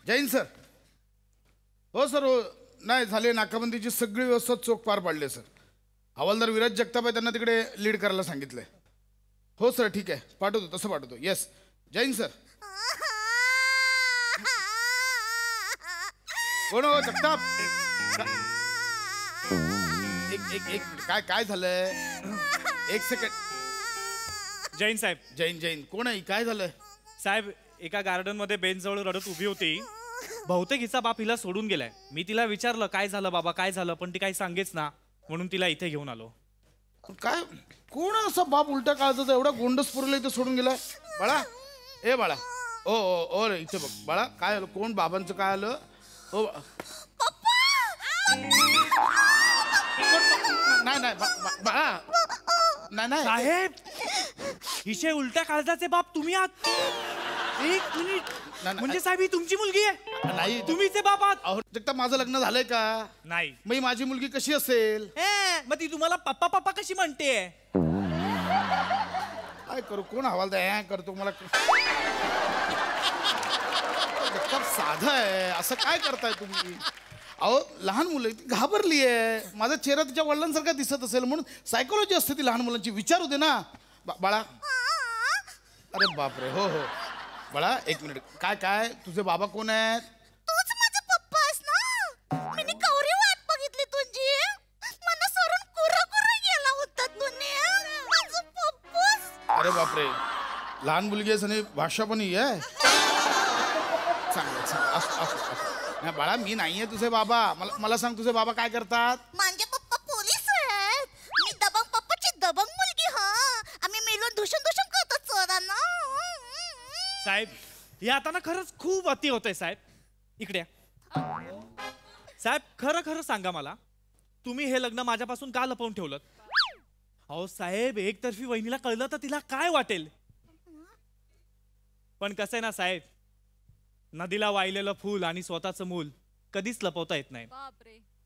Jain sir. हो sir हो. नाही झाले, नाकाबंदीची सगळी व्यवस्था चोख पार पाडली सर. हवालदार विराज जगताप आहे, त्यांना तिकडे लीड करायला सांगितलंय. हो सर ठीक आहे, पाठवतो, तसं पाठवतो. Yes Jain sir. कोण हो जगताप? एक काय काय झालंय? एक सेकंड. जैन साहेब. जैन कोण आहे? काय झालंय साहेब? एका गार्डन मध्ये बेंच जवळ रडत उभी होती. बहुतेक हिचा बाप हिला सोडून गेलाय. मी तिला विचारलं काय झालं बाबा काय झालं, पण ती काही सांगेच ना, म्हणून तिला इथे घेऊन आलो. काय कोण असा बाप उलट्या काळजाचा एवढा गोंडस पुरला इथे सोडून गेलाय? बाळा, ए बाळा, ओ ओ ओ रे इथे बघ बाळा, काय आलं? कोण बाबांचं काय आलं? ओ नाही नाही बाळा, नाही नाही साहेब, हिचे उलट्या काळजाचे बाप तुम्ही आहात? एक मिनिट, म्हणजे साहेब ही तुमची मुलगी आहे? नाही, तुम्हीचे बाप आहात? अहो जगताप, माझं लग्न झालंय का? नाही. मग ही माझी मुलगी कशी असेल? मग ती तुम्हाला पप्पा पप्पा कशी म्हणते? काय करू? कोण हवालदार करतो मला? जगताप साधं आहे, असं काय करताय तुम्ही? अहो लहान मुलं ती घाबरली आहे. माझा चेहरा तिच्या वडिलांसारखा दिसत असेल म्हणून सायकोलॉजी असते ती लहान मुलांची. विचारू दे ना बाळा. अरे बापरे. हो हो बाळा, एक मिनिट. काय काय तुझे बाबा कोण आहेत? तूच माझे पप्पा आहेस ना? मी कवरी वाट बघितली तुझी. मला सोडून कुरकुर गेला होता तुम्ही. माझं पप्पाच. अरे बापरे, लहान मुलगी आहेस आणि भाषा पण ही आहे. चांगलं नाही बाळा, मी नाहीये तुझे बाबा. मला सांग, तुझे बाबा काय करतात? माझे पप्पा पोलीस आहेत. मी दबंग पप्पाची दबंग मुलगी. आम्ही मिळून दूषण करतो चोरांना. साहेब, हे आता ना खरंच खूप अति होतंय साहेब. इकडे साहेब, खरं खरं सांगा मला, तुम्ही हे लग्न माझ्यापासून का लपवून ठेवलं? अहो साहेब, एकतर्फी वहिनीला कळलं तर तिला काय वाटेल? पण कसं आहे ना साहेब, नदीला वाहिलेलं फूल आणि स्वतःचं मूल कधीच लपवता येत नाही.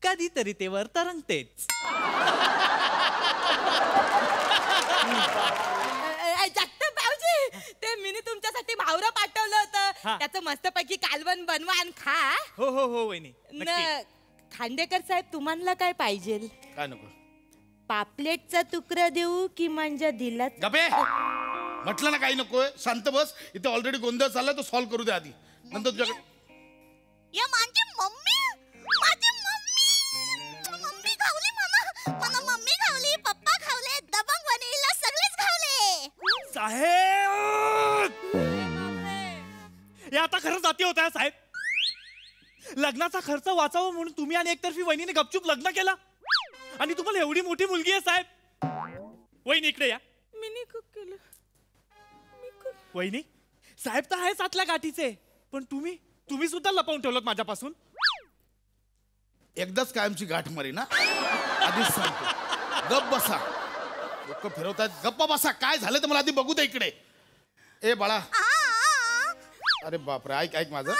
कधीतरी ते वर तरंगतेच. ते मी तुमच्यासाठी भावरं पाठवलं होतं. त्याचं मस्तपैकी कालवण बनवा आणि खा. हो हो हो वहिनी. खांडेकर साहेब, तुम्हाला काय पाहिजे? काय नको? पापलेटचा तुकडा देऊ की म्हणजे दिला? गबे, म्हटलं ना काही नकोय. शांत बस. इथे ऑलरेडी गोंधळ चाललाय, तो सॉल्व्ह करू दे आधी, नंतर तुझ्याकडे. या माझी मम्मी. माझी मम्मी. मम्मी खावली मला मम्मी खावली, पप्पा खावले, दबंग वनीला सगळेच खावले. साहेब, हे आता खरंच अति होत आहे साहेब. लग्नाचा खर्च वाचावा म्हणून तुम्ही आणि एकतर्फी वहिनीने गपचूप लग्न केलं, आणि तुम्हाला एवढी मोठी मुलगी आहे साहेब. वहिनी इकडे या. मी नाही केलं. वहिनी, साहेब तर आहेच आतल्या गाठीचे, पण तुम्ही सुद्धा लपवून ठेवलं माझ्यापासून. एकदाच कायमची गाठ मारी ना, आधीच सांगतो. गप बसा. लोक फिरवतात. गप्प बसा. काय झालं तर मला आधी बघू दे इकडे. ए बाळा. अरे बापरे, ऐक माझं.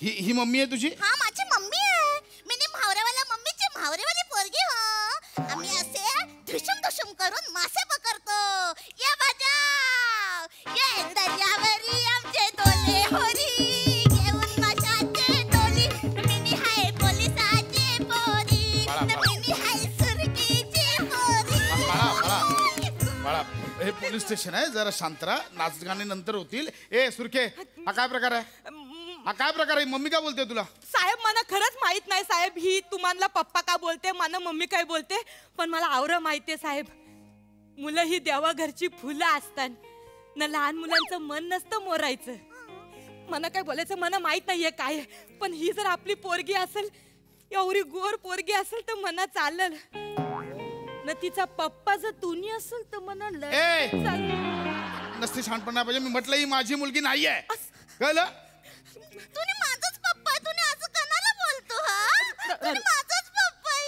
ही मम्मी आहे तुझी? हा, माझी मम्मी आहे. मी भावरेवाला मम्मीची भावरेवाली पोरगी. हो, आम्ही असे धुशुम करून मासे पकडतो. या बाजा, या दर्यावरी आमचे डोले होरी, घेऊन माशाचे डोली. मिनी हाय पोलिसाचे पोरी, मिनी हाय सुरकीचे पोरी. बाळा, हे पोलीस स्टेशन आहे, जरा शांत राहा. नाचगाणे नंतर होतील. ए सुरखे, हा काय प्रकार आहे? हा काय प्रकार आहे? मम्मी काय बोलते तुला? साहेब, मला खरंच माहित नाही साहेब, ही तुम्हाला पप्पा का बोलते, मला मम्मी काय बोलते. पण मला आवरं माहितीये साहेब, मुलं ही देवा घरची फुलं असतात ना. लहान मुलांचं मन नसतं मोरायचं. मला काय बोलायचं मला माहित नाहीये काय, पण ही जर आपली पोरगी असेल, एवढी गोर पोरगी असेल तर मना चालल ना. तिचा पप्पा जर तुनी असेल तर मना नसते शहाणपणा पाहिजे. मी म्हटलं ही माझी मुलगी नाहीये, कळलं? तुम्ही माझाच पप्पा आहे. तुम्ही असं कणाला बोलतो? हा, तुम्ही माझाच पप्पा आहे.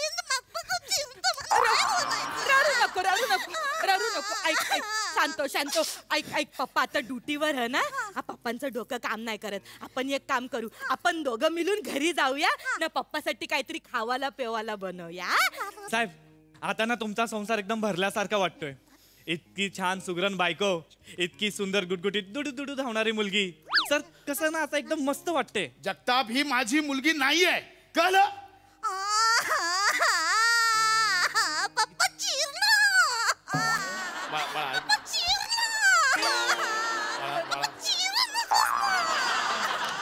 रडू नको. ऐक, शांतो. ऐक, पप्पा आता ड्युटीवर आहे ना. हा, पप्पांचं डोकं काम नाही करत. आपण एक काम करू, आपण दोघं मिळून घरी जाऊया ना. पप्पासाठी काहीतरी खावाला पेवाला बनवूया. साहेब, आता ना तुमचा संसार एकदम भरल्यासारखा वाटतोय. इतकी छान सुगरण बायको, इतकी सुंदर गुटगुटीत दुडू धावणारी मुलगी. सर कसं ना आता एकदम मस्त वाटते. जगताप ही माझी मुलगी नाहीये, कळलं? पप्पा चिरलं. बाळा ऐक. पप्पा चिरलं.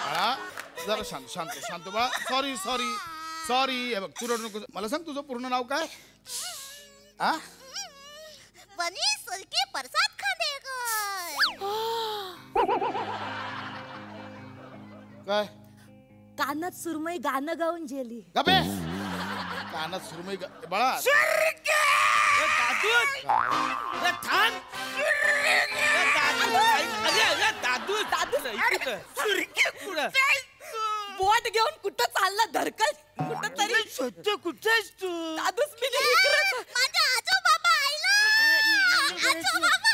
बाळा जरा शांत बाळा. सॉरी हे बघ तू रडू नको. मला सांग तुझं पूर्ण नाव काय? आ बनी सुरके प्रसाद खांडेकर. काय कानात सुरमई गाणं गाऊन जेली. गबे कानात सुरमई बाळा बोट घेऊन कुठं चालला धरकल कुठं तरी सत्य कुठेस तू? दादूस मी इकडंच. माझ्या आजोबाबा आईला. आजोबाबा.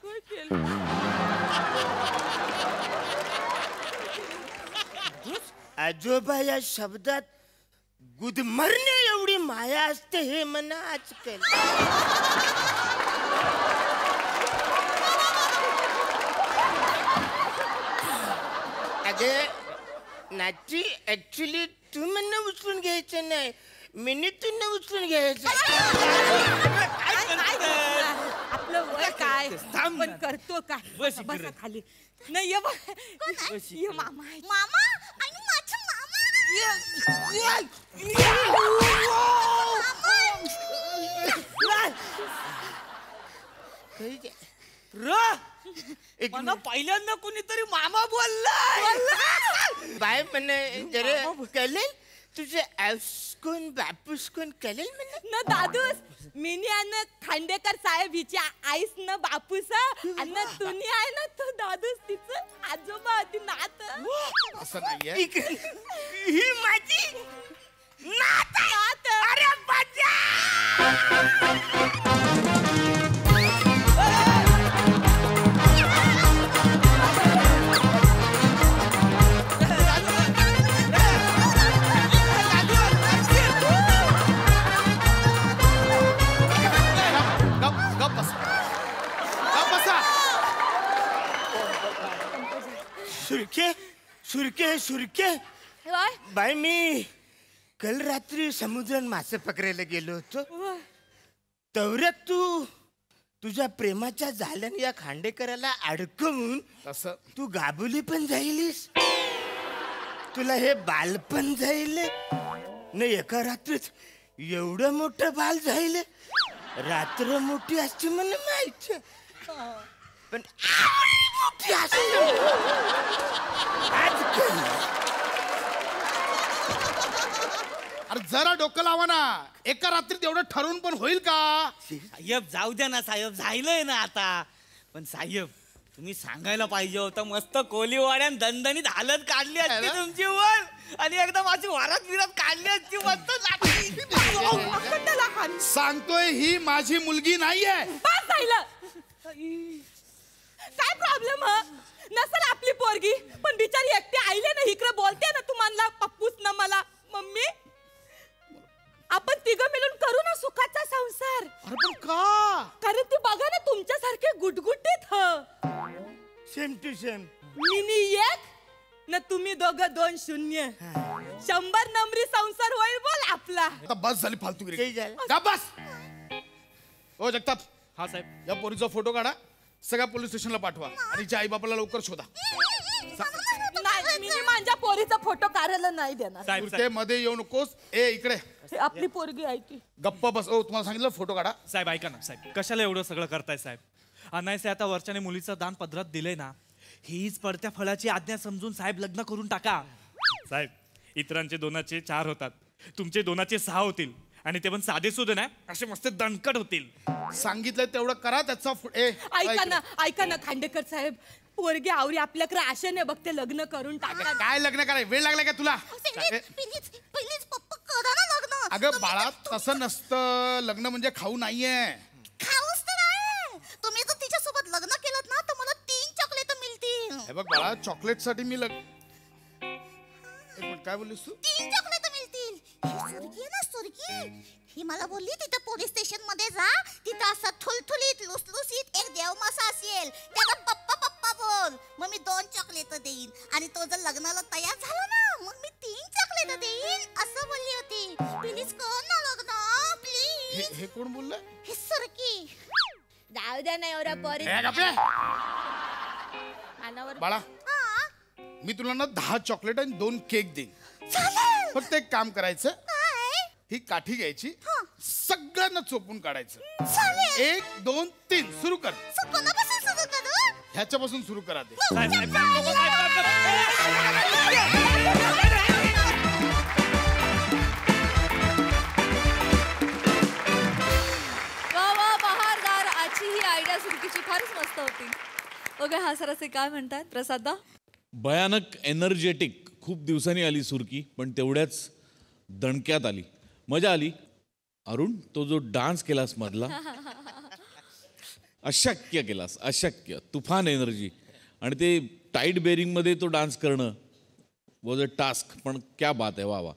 काय केलं? आजोबा या शब्दात गुदमरणे एवढी माया असते हे म्हणा आजकाल. अगे नाची ऍक्च्युली तू म्हणणं उचलून घ्यायचं नाही, मिनी तू उचलून घ्यायचं. आपलं वय काय थांब पण ना. करतो काय. बस बसा इकडे. खाली. नाही ये बघ. ये मामा आहे. मामा आणि माझं मामा. एक मला पहिल्यांदा कोणीतरी मामा बोललाय. बाय म्हणे जरा कळेल तुझे आऊस कोण बापूस कोण कळेल म्हणे. न दादूस मिनी आणि खांडेकर साहेब हिच्या आईस न बापूस आणि तुनी आहे ना तो दादूस तिचं आजोबा ती नात. असं नाहीये. ही माझी नात आहे. नात. अरे बच्चा गप बसा. सुरके सुरके सुरके होय? बाय मी काल रात्री समुद्रात मासे पकडायला गेलो होतो. होय. तेवढ्यात तू तुझ्या प्रेमाच्या जाळ्याने या खांडेकराला अडकवून तसं तू गाबुली पण जाईलीस. तुला हे बाल पण जाईल न एका रात्रीत एवढं मोठं बाल जाईल. रात्र मोठी असते मला माहिती पण आवडी मोठी असते. आजकाल अरे जरा डोकं लावा ना. एका रात्रीत एवढं ठरवून पण होईल का? साहेब जाऊ द्या ना साहेब, झालंय ना आता. पण साहेब तुम्ही सांगायला पाहिजे होतं. मस्त कोलीवाड्यान दणदणीत हालत काढली असती तुमची वर आणि एकदम अशी वारात विरात काढली असती मस्त लागली. अखंडाला हाण. सांगतोय ही माझी मुलगी नाहीये. बस झालं. काय प्रॉब्लेम ह नसल आपली पोरगी पण बिचारी एकटी आईले ना इकडे बोलते ना तुम्हाला पप्पूस ना मला मम्मी. आपण तिघं मिळून करू ना सुखाचा संसार. अरे पण का? कारण ती बघा ना तुमच्यासारखे गुटगुटीत ह. Same to same. मिनी एक न तुम्ही दोघं 2-0. 100 नंबरी संसार होईल बोल आपला. आता बस झाली फालतूगिरी. ते झालं. जा बस. हो जगताप हा साहेब. या पोरीचा फोटो काढा, सगळ्या पोलीस स्टेशनला पाठवा आणि तिच्या आई बापाला लवकर शोधा. नाही मिनी माझ्या पोरीचा फोटो काढायला नाही देणार. साहेब ते मध्ये येऊ नकोस. ए इकडे आपली पोरगी आहे ती. गप्प बस. ओ तुम्हाला सांगितलं फोटो काढा. साहेब ऐका ना साहेब, कशाला एवढं सगळं करताय साहेब? अनायसे आता वरच्याने मुलीचं दान पदरात दिलंय ना, हीच पडत्या फळाची आज्ञा समजून साहेब लग्न करून टाका. साहेब इतरांचे 2चे 4 होतात, तुमचे 2चे 6 होतील आणि ते पण साधे सुद्धा नाही, असे मस्त दणकट होतील. सांगितलं तेवढं करा. त्याचा ऐका ना खांडेकर साहेब, पोरगी आवरी आपल्याकडे आशेने बघते लग्न करून टाका. काय लग्न कराय वेळ लागला का तुला? प्लीज पप्पा करा ना लग्न. अगं बाळा तसं नसतं. लग्न म्हणजे खाऊ नाहीये. खाऊच तर आहे. तुम्ही जर तिच्यासोबत लग्न केलं ना तर मला 3 चॉकलेट मिळतील. हे बघ बाळा चॉकलेट साठी मी एक मिनिट काय बोललीस तू? 3 चॉकलेट मिळतील. ही सुरगी आहे ना सुरगी, ही मला बोलली तिथं पोलीस स्टेशन मध्ये जा, तिथं असं थुलथुलीत लुसलुसीत एक देवमासा असेल, त्याला पप्पा पप्पा बोल, मग मी 2 चॉकलेट देईन आणि तो जर लग्नाला तयार झाला ना मग मी 3 चॉकलेट देईन असं बोलली होती. प्लीज कर ना लग्न प्लीज. हे कोण बोललं? हे सरकी जाऊ द्या नाही एवढा पोरी अनावर. बाळा मी तुला ना 10 चॉकलेट आणि 2 केक देईन. चालेल. फक्त एक काम करायचं, काय? ही काठी घ्यायची, सगळ्यांना चोपून काढायचं. चालेल. 1 2 3 सुरू कर. कोणापासून सुरू करू? ह्याच्यापासून सुरू करा ते. साहेब, साहेब, नको, साहेब, वा वा बहारदार. आजची ही आयडिया सुरकीची फारच मस्त होती. ओके हा सर असे काय म्हणतात प्रसादा? भयानक एनर्जेटिक. खूप दिवसांनी आली सुरकी, पण तेवढ्याच दणक्यात आली. मजा आली. अरुण, तो जो डान्स केलास मधला, अशक्य केलास, अशक्य. तुफान एनर्जी. आणि ते टाईट बेरिंगमध्ये तो डान्स करणं वॉज अ टास्क. पण क्या बात आहे, वा वा,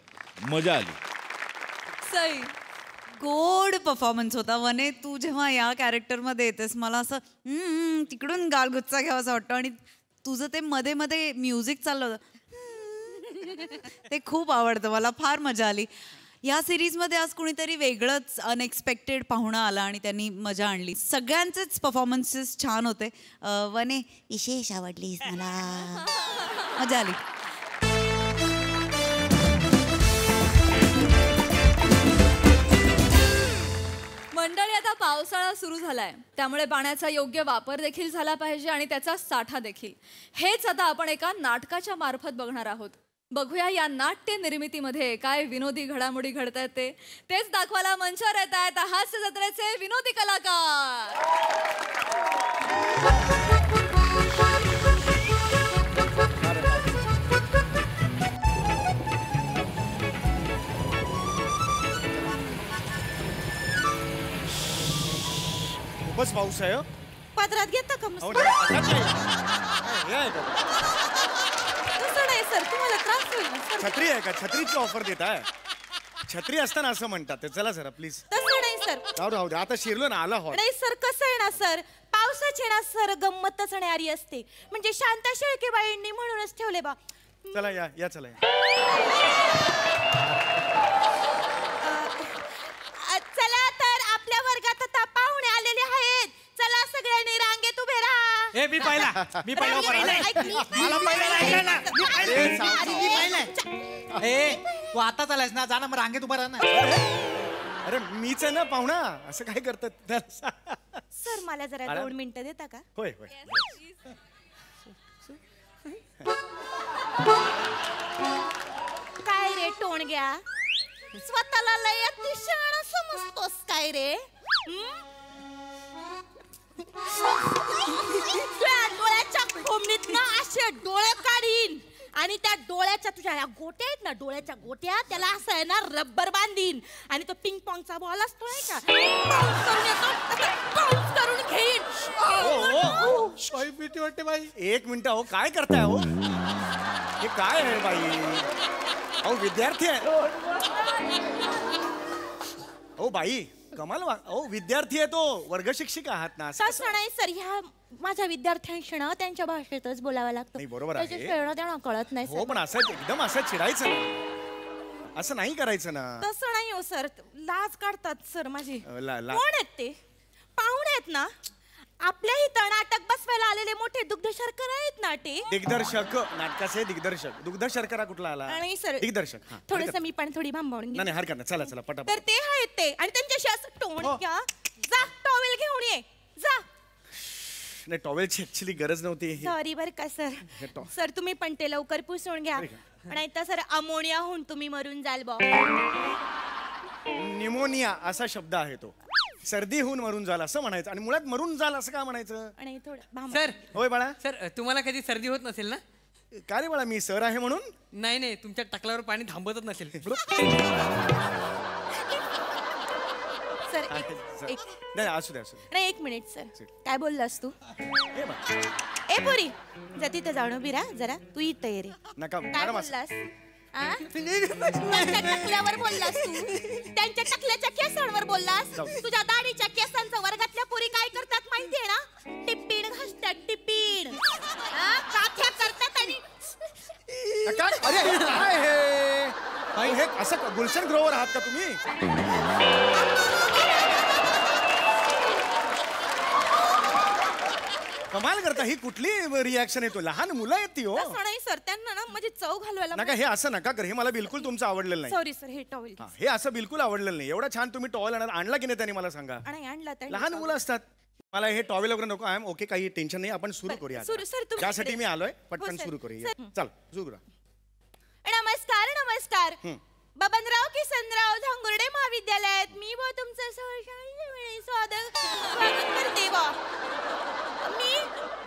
मजा आली. सई. गोड परफॉर्मन्स होता. वने, तू जेव्हा या कॅरेक्टरमध्ये येतेस मला असं तिकडून गालगुच्चा घ्यावासा वाटतं. आणि तुझं ते मध्ये मध्ये म्युझिक चाललं होतं ते खूप आवडतं मला. फार मजा आली. या सिरीजमध्ये आज कुणीतरी वेगळंच अनएक्सपेक्टेड पाहुणा आला आणि त्यांनी मजा आणली. सगळ्यांचेच परफॉर्मन्सेस छान होते. वने, विशेष आवडलीस मला. मजा आली. मंडळी आता पावसाळा सुरू झालाय, त्यामुळे पाण्याचा योग्य वापर देखील झाला पाहिजे आणि त्याचा साठा देखील. हेच आता आपण एका नाटकाच्या मार्फत बघणार आहोत. बघूया या नाट्य निर्मितीमध्ये काय विनोदी घडामोडी घडतायत ते. तेच दाखवायला मंचावर येत आहेत हास्य जत्रेचे विनोदी कलाकार. खूपच पाऊस आहे. पदरात घेता का मग? तसं नाही सर, तुम्हाला त्रास होईल ना सर. छत्री आहे का? छत्रीची ऑफर देताय? छत्री असताना असं म्हणतात. चला जरा प्लीज. तसं नाही सर. राहू दे आता शिरलो ना, आला हॉल. नाही सर, कसं आहे ना सर, पावसाची ना सर गंमतच न्यारी असते. म्हणजे शांता शेळकेबाईंनी म्हणूनच ठेवले बा. चला या चला. चला तर आपल्या वर्गात आता पाहुणे आलेले आहेत. चला सगळ्यांनी रांगेत उभे राहा. ए मी पहिला ए तू आता चालायस ना, जा ना मग रांगेत उभा राहा ना. अरे मीच आहे ना पाहुणा, असं काय करतात? सर मला जरा 2 मिनिटं देता का? होय. काय रे टोणग्या, स्वतःला लय अतिशहाणा समजतोस काय रे? डोळ्याच्या खोमणीत ना असे डोळे काढीन आणि त्या डोळ्याच्या तुझ्या ह्या गोट्या आहेत ना, डोळ्याच्या गोट्या, त्याला असं आहे ना रब्बर बांधीन आणि तो पिंग पॉंगचा बॉल असतो नाही का, बाउन्स करून येतो, बाउन्स करून घेईन. बाई भीती वाटते बाई. 1 मिनिट हो, काय करताय हो? हे काय आहे बाई? अहो विद्यार्थी आहे. हो बाई कमाल. अहो विद्यार्थी आहे तो, वर्ग शिक्षिका आहात ना. तसं नाही सर, ह्या माझ्या विद्यार्थ्यांशी ना त्यांच्या भाषेतच बोलावं लागतं. नाही, बरोबर आहे. त्याच्याशिवाय त्यांना कळत नाही हो सर. पण असं एकदम असं चिडायचं ना, असं नाही करायचं ना. तसं नाही हो सर, लाज काढतात सर माझी. ला- कोण आहेत ते? पाहुणे आहेत ना, आपल्या इथं नाटक बसवायला आलेले मोठे दुग्ध शर्करा आहेत ना ते. दिग्दर्शक, नाटकाचे दिग्दर्शक. दुग्ध शर्करा कुठला आला? आणि सर दिग्दर्शक. थोडस मी पण थोडी भांबावून नाही हरकत नाही. चला चला पटापट. तर ते आहेत ते, आणि त्यांच्याशी असं टोणक्या. जा टॉवेल घेऊन ये जा. नाही टॉवेलची ऍक्च्युली गरज नव्हती. सॉरी बर का सर. सर तुम्ही पण ते लवकर पुसून घ्या, नाही तर सर अमोनिया होऊन तुम्ही मरून जाल बॉ. निमोनिया असा शब्द आहे तो. सर्दी होऊन मरून झाला असं म्हणायचं. आणि मुळात मरून झाल असं का म्हणायचं? आणि थोडं सर होय बाळा. सर तुम्हाला कधी सर्दी होत नसेल ना? का रे बाळा, मी सर आहे म्हणून? नाही तुमच्या टकलावर पाणी थांबतच नसेल. सर नाही असू दे. नाही 1 मिनिट सर, काय बोललास तू? ए बा. ए पोरी, जा तिथे जाऊन उभी राहा जरा. तू इथं ये रे. नका काय मॅडम असं. बोललास? आ? त्यांच्या टकल्यावर बोललास तू त्यांच्या टकल्याच्या केसांवर बोललास तुझ्या दाढीच्या केसांचा वर्गातल्या पोरी काय करतात माहितीये ना टिप्पीण घासतात टिप्पीण काथ्या करतात आणि काय अरे काय हे काही हे असं गुलशन ग्रोवर आहात का तुम्ही? कमाल करता. ही कुठली रिॲक्शन आहे? तो लहान मुलं आहेत ती. हो असं नाही सर त्यांना ना म्हणजे चव घालवायला नका हे असं नका कर. हे मला बिलकुल तुमचं आवडलेलं नाही. सॉरी सर हे टॉवेल हा, हे असं बिलकुल आवडलेलं नाही. एवढा छान तुम्ही टॉवेल आणला की नाही त्यांनी मला सांगा. आणि आणला त्यांनी लहान मुलं असतात. मला हे टॉवेल वगैरे नको. I am okay. काही टेन्शन नाही. आपण सुरू करूया. सुरू सर तुम्ही त्यासाठी मी आलोय. हो, पटकन सर. सुरू करूया. सर. चल सुरू करा. नमस्कार नमस्कार बबनराव किसनराव झांगुर्डे महाविद्यालयात मी व तुमचं स्वागत करते व मी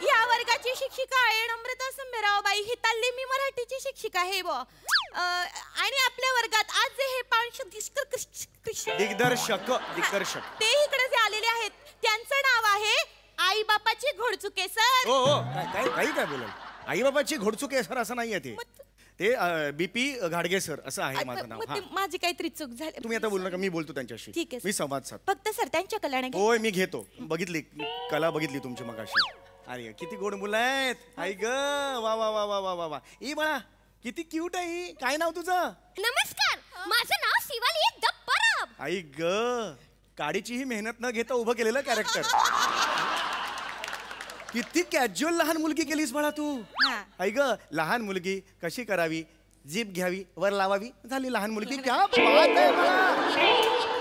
या वर्गाची शिक्षिका आहे नम्रता संभेरावबाई ही तालीमी मराठीची शिक्षिका आहे व आणि आपल्या वर्गात आज जे हे दिग्दर्शक ते इकडे जे आलेले आहेत त्यांचं नाव आहे आई बापाची घोडचुके सर. हो हो काय बोलाल. आई बाबाची घोडचुके सर असं नाहीये ते BP घाडगे सर असं आहे माझं नाव. हा माझी काहीतरी चूक झाली. तुम्ही आता बोलू नका. मी बोलतो त्यांच्याशी. ठीक आहे, मी संवाद साध. फक्त सर त्यांच्या कलाने होय मी घेतो. बघितली कला बघितली तुमची मगाशी. अरे किती गोड मुलं आहेत. आई ग वा वा वा वा वा वा वा. ई बाळा किती क्यूट आहे ही. काय नाव तुझं? नमस्कार माझं नाव शिवाली दप्पराव. आई ग काडीचीही मेहनत न घेता उभं केलेलं कॅरेक्टर. किती कॅज्युअल लहान मुलगी केलीस बाळा तू. आई ग लहान मुलगी कशी करावी जीभ घ्यावी वर लावावी झाली लहान मुलगी. क्या बात आहे बाळा.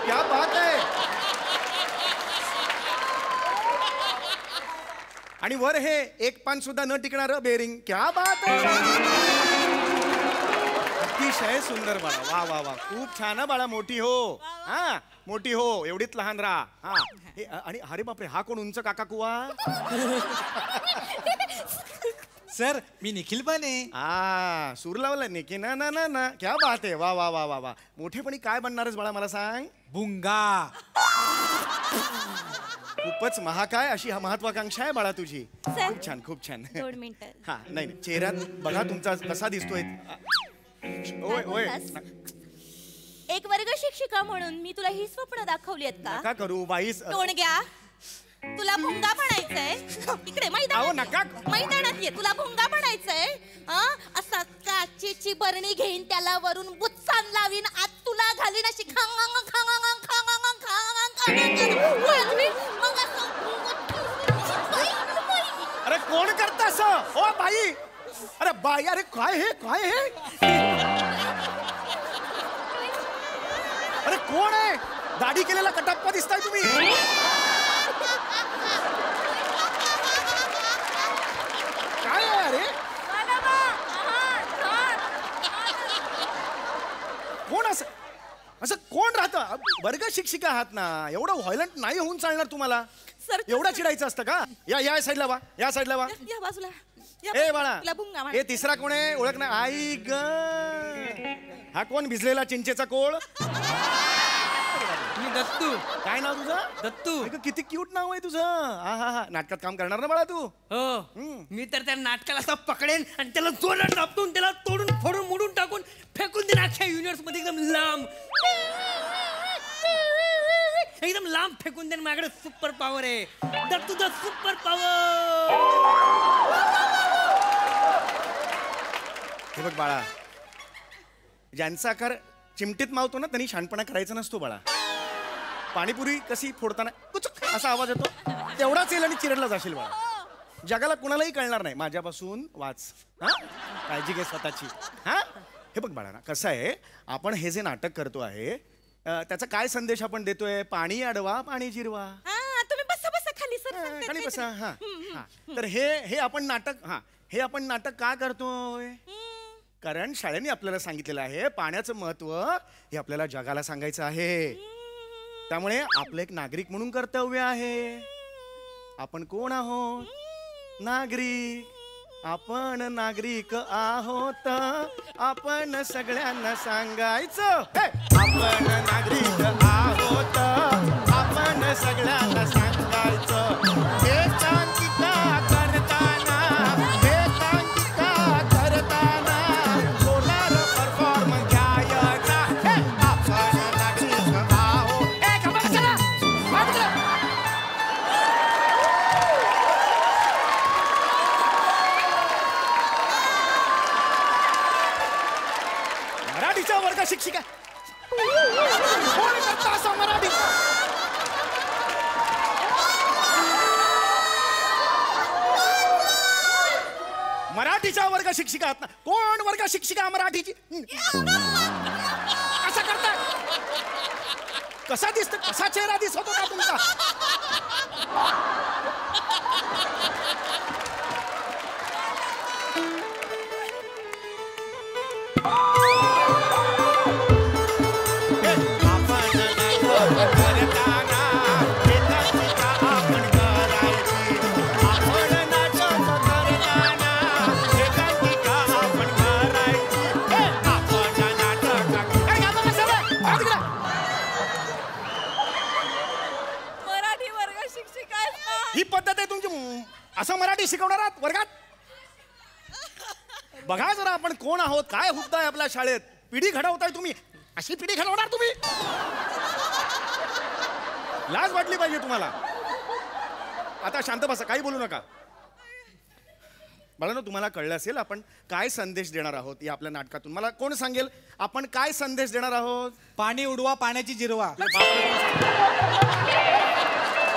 क्या बात आहे. आणि वर हे एक पान सुद्धा न टिकणार बेरिंग. क्या बात आहे. अतिशय सुंदर बाळा. वा वा वा खूप छान बाळा. मोठी हो. हा मोठी हो एवढीच लहान राहा. हा हे आणि अरे बापरे हा कोण उंच काका कुवा. सर मी निखिल पण आहे. हा सूर लावला निकी ना ना ना ना. क्या बात आहे. वा वा वा वा वा. मोठेपणी काय बनणारच बाळा मला सांग. बुंगा. खूपच महाकाय अशी महत्वाकांक्षा आहे बाळा तुझी. सर. खूप छान खूप छान. 2 मिनिटं. हा नाही चेहऱ्यात बघा तुमचा कसा दिसतोय. ओय ओय एक वर्ग शिक्षिका म्हणून मी तुला ही स्वप्न दाखवली आहेत का? नका करू बाईस. टोणग्या तुला भुंगा बनायचंय. इकडे मैदानात ये. तुला भुंगा बनायचंय. असा काचेची बरणी घेईन त्याला वरून बुच्चान लावीन आत तुला घालीन अशी खांग खांग खांग खांग मग अरे कोण करत असं. O by. अरे बाई अरे काय हे अरे कोण आहे. दाढी केलेला कटाप्पा दिसताय तुम्ही. काय आहे अरे. कोण असं कोण राहतं. वर्ग शिक्षिका आहात ना एवढं व्हायलंट नाही होऊन चालणार तुम्हाला. सर एवढं चिडायचं असतं का. या साईडला वा. या साईडला वा. या बाजूला. ए बाळा तुला भुंगा हे तिसरा कोण आहे ओळख नाही. आई ग हा कोण भिजलेला चिंचेचा कोळ. मी दत्तू. काय नाव तुझं. दत्तू. किती क्यूट नाव आहे तुझं. हा हा हा नाटकात काम करणार ना बाळा तू. हो मी तर त्या नाटकाला असं पकडेन आणि त्याला जोरात दाबतून त्याला तोडून फोडून मोडून टाकून फेकून देईन अख्ख्या युनिव्हर्स मध्ये एकदम लांब फेकून देईन. माझ्याकडे सुपर पॉवर आहे. Dattu the super power. हे बघ बाळा ज्यांचा आकार चिमटीत मावतो ना त्यांनी शहाणपणा करायचा नसतो बाळा. पाणीपुरी कशी फोडताना कुचक असा आवाज येतो तेवढाच येईल आणि चिरडला जाशील बाळा. जगाला कुणालाही कळणार नाही. माझ्यापासून वाच. हा काळजी घे स्वतःची. हा हे बघ बाळा कसं आहे आपण हे जे नाटक करतो आहे त्याचा काय संदेश आपण देतोय. पाणी अडवा पाणी जिरवा. तुम्ही बसा खाली सर. खाली बसा. हा तर हे आपण नाटक का करतोय. कारण शाळेने आपल्याला सांगितलेलं आहे पाण्याचं महत्व हे आपल्याला जगाला सांगायचं आहे. त्यामुळे आपलं एक नागरिक म्हणून कर्तव्य आहे. आपण कोण आहोत. नागरिक. आपण नागरिक आहोत. आपण सगळ्यांना सांगायचं आपण नागरिक आहोत. आपण सगळ्यांना सांगायचं. एकांकिका करताना सोलार परफॉर्मन्स वर्ग शिक्षिका कोण करता असं मराठी मराठीच्या वर्ग शिक्षिका आहात ना कोण वर्ग शिक्षिका मराठीची असं करता कसा दिसत कसा चेहरा दिसत होता तुमचा ही पद्धत आहे तुमची असं मराठी शिकवणार आहात वर्गात बघा जरा आपण कोण आहोत काय हुद्दा आपल्या शाळेत पिढी घडवताय तुम्ही अशी पिढी घडवणार तुम्ही लाज वाटली पाहिजे तुम्हाला आता शांत बसा काही बोलू नका बाळांनो तुम्हाला कळलं असेल आपण काय संदेश देणार आहोत या आपल्या नाटकातून मला कोण सांगेल आपण काय संदेश देणार आहोत पाणी उडवा पाण्याची जिरवा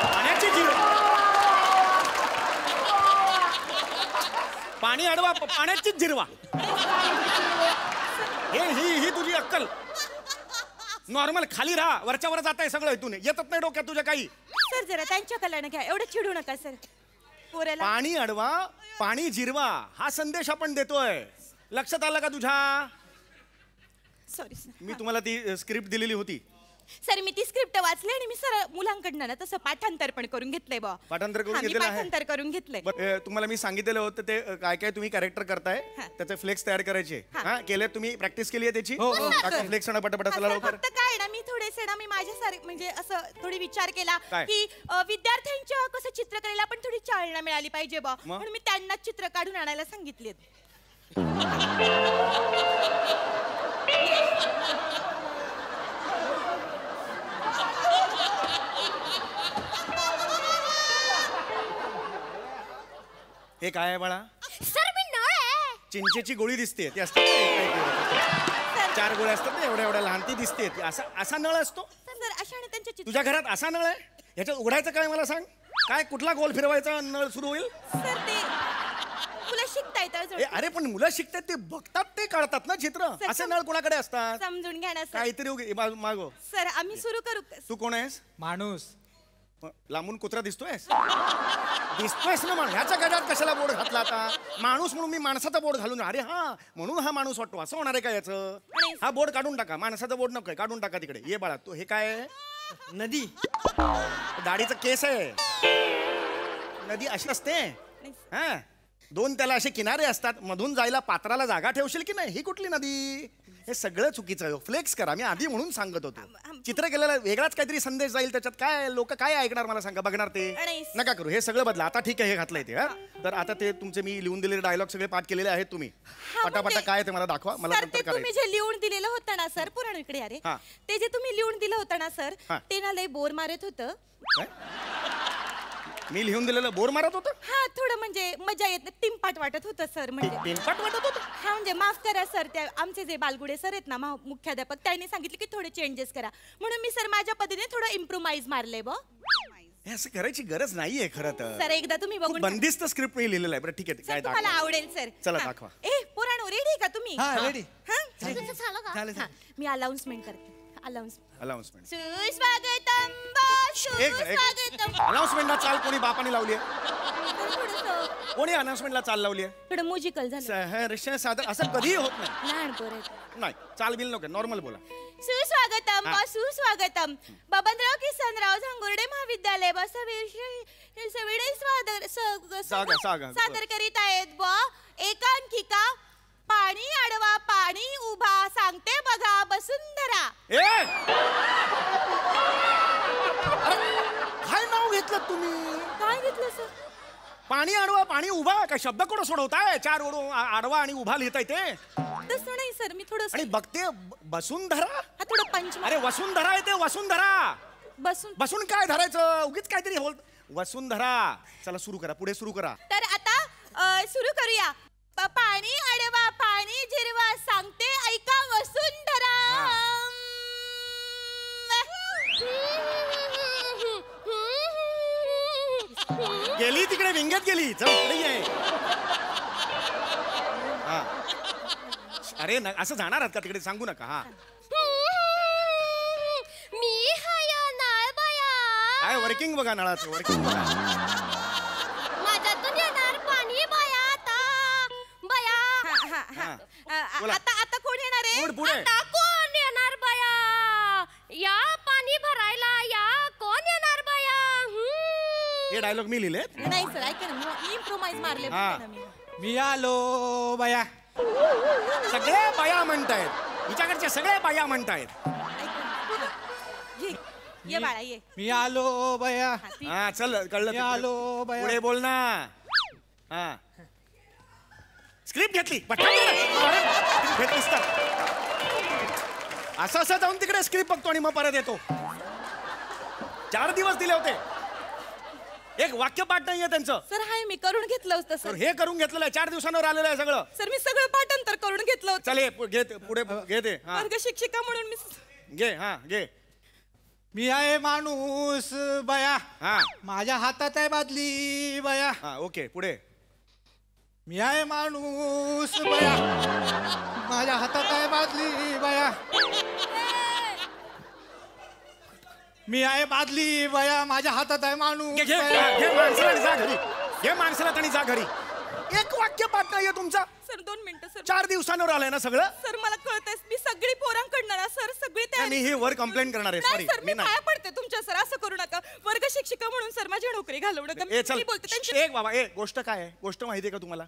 पाण्याची जिरवा पाणी अडवा पाण्याचीच जिरवा ही तुझी अक्कल नॉर्मल खाली राहा वरच्या वर जात आहे सगळं इथून येतच नाही डोक्यात तुझ्या काही सर जरा त्यांच्या कल्याण घ्या एवढं चिडू नका सर पोरेला पाणी अडवा पाणी जिरवा हा संदेश आपण देतोय लक्षात आलं का तुझ्या सॉरी सर मी तुम्हाला ती स्क्रिप्ट दिलेली होती सर मी ती स्क्रिप्ट वाचली आणि मी सर मुलांकडनं ना तसं पाठांतर पण करून घेतलंय बा पाठांतर करून हा, मी घेतलेलं आहे पाठांतर करून घेतलंय बरं, तुम्हाला मी सांगितलेलं होतं ते काय काय तुम्ही कॅरेक्टर करताय त्याचे फ्लेक्स तयार करायचे हा केले तुम्ही प्रॅक्टिस केली आहे त्याची टाका फ्लेक्स आणि पटापट चला हा, सर, लवकर फक्त काय ना मी थोडेसे ना मी माझ्यासारखं म्हणजे असं थोडी विचार केला काय? की विद्यार्थ्यांच्या कसं चित्रकलेला पण थोडी चालना मिळाली पाहिजे बा मग? म्हणून मी त्यांना चित्र काढून आणायला सांगितलेत हे काय आहे बाळा सर मी नळ आहे चिंचेची गोळी दिसते ती असते काय 4 गोळ्या असतात ना एवढ्या एवढ्या लहान ती दिसते ती असा नळ असतो सर अशाने त्यांच्या चित्र तुझ्या घरात असा नळ आहे ह्याच्यात उघडायचं काय मला सांग काय कुठला गोल फिरवायचा नळ सुरू होईल सर ते तुला शिकता येतं अरे पण मुलं शिकतात ते बघतात ते काढतात ना चित्र असे नळ कोणाकडे असतात समजून घ्या ना सर काहीतरी मागो सर आम्ही सुरू करू तू कोण आहेस माणूस लांबून कुत्रा दिसतोयस ना माणूस ह्याच्या गड्यात कशाला बोर्ड घातला आता माणूस म्हणून मी माणसाचा बोर्ड घालून अरे हा म्हणून हा माणूस वाटतो असं होणार आहे का याचं हा बोर्ड काढून टाका माणसाचा बोर्ड नको काढून टाका तिकडे ये बाळा तू हे काय आहे नदी दाढीचा केस आहे नदी अशी असते हा 2 त्याला असे किनारे असतात मधून जायला पात्राला जागा ठेवशील की नाही ही कुठली नदी हे सगळं चुकीचं आहे फ्लेक्स करा मी आधी म्हणून सांगत होतो चित्र केलेला वेगळाच काहीतरी संदेश जाईल त्याच्यात काय लोक काय ऐकणार मला सांगा बघणार ते नका करू हे सगळं बदला आता ठीक आहे हे घातलंय ते तर आता ते तुमचे मी लिहून दिलेले डायलॉग सगळे पाठ केलेले आहेत तुम्ही पटापटा काय ते मला दाखवा मला सर नंतर ते तुम्ही करायचं जे लिहून दिलेलं होतं ना सर पुराण इकडे अरे हा. ते जे तुम्ही लिहून दिलं होतं ना सर हा. ते ना लय बोर मारत होतं काय? मी लिहून दिलेलं बोर मारत होतं हा थोडं म्हणजे मजा येत नाही टिंपाट वाटत होतं सर म्हणजे टिंपाट वाटत होतं हा म्हणजे माफ करा सर त्या आमचे जे बालगुडे सर आहेत ना मुख्याध्यापक त्यांनी सांगितले की थोडे चेंजेस करा म्हणून मी सर माझ्या पद्धतीने थोडं इम्प्रोमाइज मारले बा हे असं करायची गरज नाहीये खरं तर सर एकदा तुम्ही खूप बघून बंदिस्त स्क्रिप्ट मी लिहिलेलं आहे बरं ठीक आहे सर काय तुम्हाला दाखवा आवडेल सर चला हा. दाखवा ए पुराण रेडी का तुम्ही हा, ready. हा? झालं का झालं हा, मी अनाउन्समेंट करते अनाउन्समेंट अनाउन्समेंट सुस्वागतम सुस्वागतम अनाउन्समेंटला चाल कोणी बापाने लावली आहे थोडंसं कोणी अनाउन्समेंटला चाल लावली आहे थोडं म्युजिकल झालं सहर्ष सादर असं कधीही होत नाही लहान पोर आहेत नाही चाल बिल नको नॉर्मल बोला सुस्वागतम हा. सुस्वागतम बबनराव किसनराव झांगुर्डे महाविद्यालय सागा. सादर करीत आहेत ब एकांकिका पाणी अडवा पाणी उभा सांगते बघा वसुंधरा ए काय नाव घेतलं तुम्ही काय घेतलं सर पाणी अडवा पाणी उभा काय शब्द कोण सोडवताय 4 ओढ आडवा आणि उभा लिहिताय ते तसं नाही सर मी थोडं आणि बघते वसुंधरा हा थोडं पंच अरे वसुंधरा येते वसुंधरा बसून बसून काय धरायचं उगीच काहीतरी बोल वसुंधरा चला सुरू करा पुढे सुरू करा तर आता सुरू करूया पाणी अडवा पाणी जिरवा सांगते ऐका वसुंधरा गेली तिकडे विंगत गेली. चल इकडे ये. हा. अरे असं जाणार आहात का तिकडे? सांगू नका. हा मी हाय नाळ बाया. काय वर्किंग बघा, नळाचं वर्किंग बघा. माझ्यातून येणार पाणी बाया आता. बाया बोला. आता कोण येणार आहे? पुढे. आता कोण येणार बाया? या पाणी भरायला या कोण येणार बाया? हे डायलॉग मी लिहिले. नाही सर ऐका ना, मी इम्प्रोमाइज मारले हा. मी आलो बाया. सगळे बाया म्हणतायत. हिच्याकडच्या सगळे बाया म्हणतायत. ये बाळा ये. मी आलो बाया. हा चल कळलं. मी आलो बाया. पुढे बोल ना. हा स्क्रिप्ट घेतली. घेतलीस तर असं असं जाऊन तिकडे स्क्रिप्ट बघतो आणि मग परत येतो. 4 दिवस दिले होते. एक वाक्य पाठ नाहीये त्यांचं. सर हाय मी करून घेतलं होतं तर सर. हे करून घेतलेलं आहे. 4 दिवसांवर आलेलं आहे सगळं. सर मी सगळं पाठांतर करून घेतलं होतं. चल घे पुढे घे ते. हा वर्ग शिक्षिका म्हणून मी घे. हा घे. मी आहे माणूस बाया. हा माझ्या हातात आहे बादली बाया. हा ओके पुढे. मी आहे माणूस बाया. माझ्या हातात आहे बादली बाया. मी आहे बादली बाया. माझ्या हातात आहे माणूस घे बाया. घे माणसाला आणि जा घरी. घे माणसाला आणि जा घरी. एक वाक्य पाठ नाहीये तुमचा. सर 2 मिनिटं सर. 4 दिवसांवर आलंय ना सगळं. सर मला कळतंय मी सगळी पोरांकडनं ना सर सगळी नाही, मी हे वर कंप्लेंट करणार आहे. नाही सॉरी सर मी काय पडते तुमच्या सर असं करू नका. वर्ग शिक्षिका म्हणून सर माझी नोकरी घालवू नका. ए चल मी बोलते त्यांची एक बाबा गोष्ट काय आहे? गोष्ट माहितीये का तुम्हाला?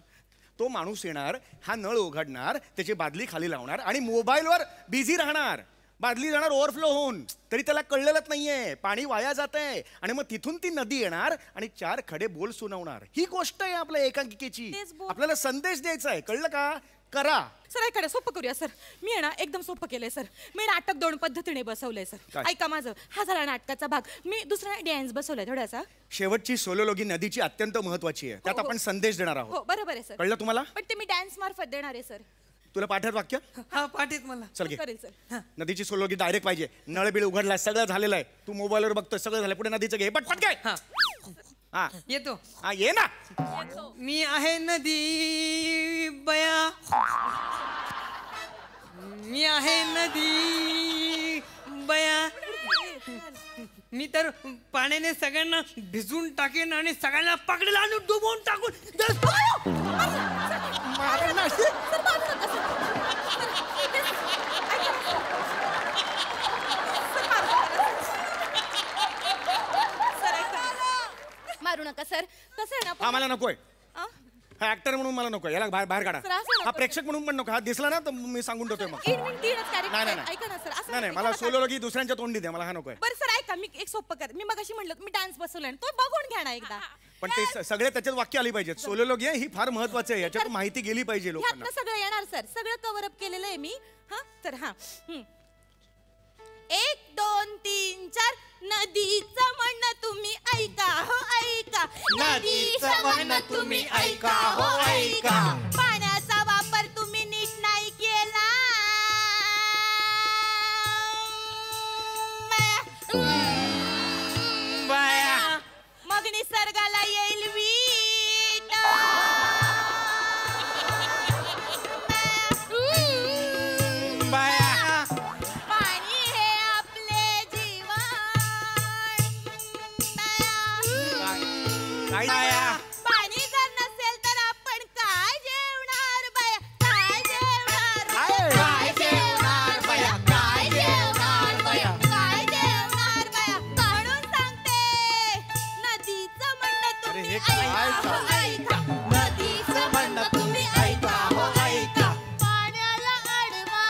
तो माणूस येणार, हा नळ उघडणार, त्याची बादली खाली लावणार आणि मोबाईलवर बिझी राहणार. बादली जाणार ओव्हरफ्लो होऊन. तरी त्याला कळलेलंच नाहीये पाणी वाया जातंय. आणि मग तिथून ती नदी येणार आणि 4 खडे बोल सुनावणार. ही गोष्ट आहे आपल्या एकांकिकेची. आपल्याला संदेश द्यायचा आहे. कळलं का? करा. सर ऐका सोपं करूया सर. मी आहे ना एकदम सोपं केलंय सर. मी नाटक 2 पद्धतीने बसवलंय सर. काय? ऐका माझं. हा झाला नाटकाचा भाग. मी दुसरा डॅन्स बसवलाय थोडासा. शेवटची सोलोलॉगी नदीची अत्यंत महत्वाची आहे. त्यात आपण संदेश देणार हो आहोत. बरोबर आहे सर. कळलं तुम्हाला? पण ते मी डॅन्स मार्फत देणार आहे सर. तुला पाठवत वाक्य? हा पाठीत मला. चल घे. करेल सर. नदीची सोलोगी डायरेक्ट पाहिजे. नळ बिळ उघडला, सगळं झालेलं आहे. तू मोबाईलवर बघतोय, सगळं झालं. पुढे नदीचं घे. पटपट घे. हा येतो. हा ये ना. मी आहे नदी बया. मी आहे नदी बया. मी तर पाण्याने सगळ्यांना भिजून टाकेन आणि सगळ्यांना पकडेल आणि डुबवून टाकून मारू नका सर. कसं आहे ना हा मला नकोय. हा ऍक्टर म्हणून मला नकोय. याला बाहेर काढा. सर, असं नको. हा प्रेक्षक म्हणून पण नको. हा दिसला ना तर मी सांगून ठेवतोय मग. नाही. ऐका ना सर. असं नाही मला सोलोलॉगी दुसऱ्यांच्या तोंडी द्या. मला हा नकोय. बरं सर ऐका मी एक सोपं कर. मी मगाशी म्हणलं मी डान्स बसवलाय तो बघून घ्या ना एकदा. पण ते सगळे त्याच्यात वाक्य आली पाहिजेत. सोलोलॉगी ही फार महत्वाची आहे. याच्यात माहिती गेली पाहिजे लोकांना. ह्यातनं सगळं येणार सर. सगळं कव्हर अप केलेलं आहे मी. हा तर हा 1 2 3 4 नदीचं म्हणणं तुम्ही ऐका हो ऐका. नदीचं म्हणणं तुम्ही ऐका हो ऐका. पाण्याचा वापर तुम्ही नीट नाही केला. बाया. मग निसर्गाला येईल वीट. बाया. पाणी हे आपले जीवन. बाया. पाणी जर नसेल तर आपण काय जेवणार बाया? काय जेवणार? काय जेवणार बाया? काय जेवणार बाया? काय जेवणार बाया? म्हणून सांगते नदीचं म्हणणं तुम्ही ऐका हो ऐका. नदीचं म्हणणं तुम्ही ऐका हो ऐका. पाण्याला अडवा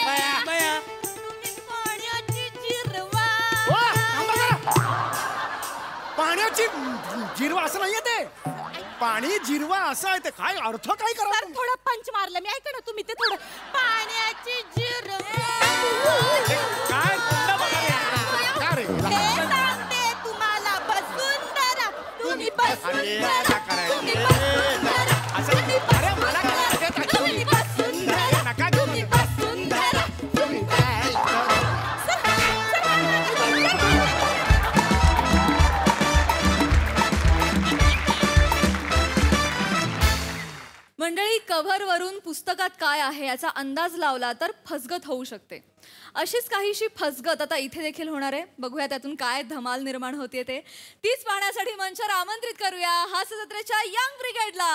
बाया. बाया. पाण्याची जिरवा. पाण्याची जिरवा असं नाहीये ते. पाणी जिरवा असं आहे ते. काय अर्थ काय करा? सर थोडं पंच मारलं मी. ऐका ना तुम्ही ते थोडं. पाण्याची जिरवा. काय कुंड बघायला? काय रे? हे सांगते तुम्हाला बसून धरा. तुम्ही बसून अरे, धरा. नका करायला. तुम्ही बसून धरा. असं- तुम्ही अरे, मला काय बसून धरा. तुम्ही बसून धरा. नका घेऊ. तुम्ही बसून धरा. पुस्तकात काय आहे याचा अंदाज लावला तर फसगत होऊ शकते. अशीच काहीशी फसगत आता इथे देखील होणार आहे. बघूया त्यातून काय धमाल निर्माण होते ते. तीच पाहण्यासाठी मंचावर आमंत्रित करूया हास्य जत्रेच्या यंग ब्रिगेडला.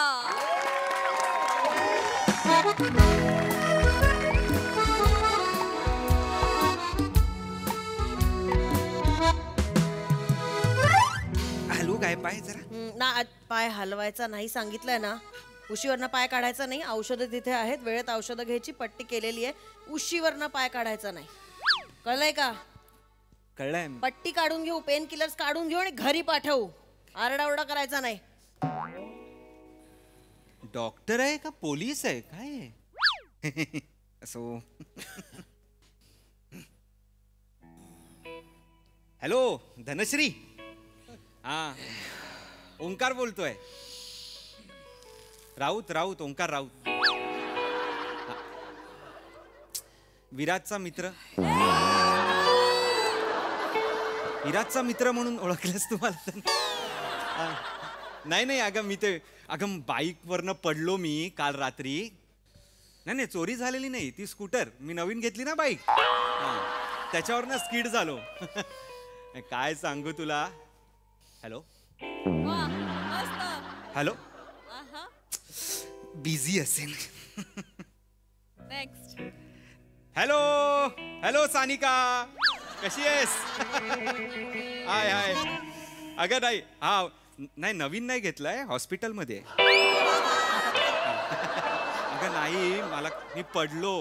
हलवू काय पाय जरा ना आज पाय हलवायचा नाही सांगितलंय ना. उशीवरनं पाय काढायचा नाही. औषधं तिथे आहेत, वेळेत औषधं घ्यायची, पट्टी केलेली आहे. उशीवरनं पाय काढायचा नाही, कळलंय का? कळलंय. पट्टी काढून घेऊ, पेन किलर्स काढून घेऊ आणि घरी पाठवू. आरडाओरडा करायचा नाही. डॉक्टर आहे का पोलीस आहे काय आहे? असो. हॅलो धनश्री. हा ओंकार बोलतोय. राऊत राऊत ओंकार राऊत. विराजचा मित्र. विराजचा मित्र म्हणून ओळखलंस तुम्हाला तर? नाही नाही अगं बाईकवरनं पडलो मी काल रात्री. नाही चोरी झालेली नाही, ती स्कूटर मी नवीन घेतली ना बाईक, त्याच्यावरनं स्किड झालो. काय सांगू तुला. Hello hello. बिझी असेल. नेक्स्ट. हॅलो हॅलो सानिका कशी आहेस? हाय हाय. अगं नाही हा नाही नवीन नाही घेतलाय, हॉस्पिटलमध्ये. अगं नाही मी पडलो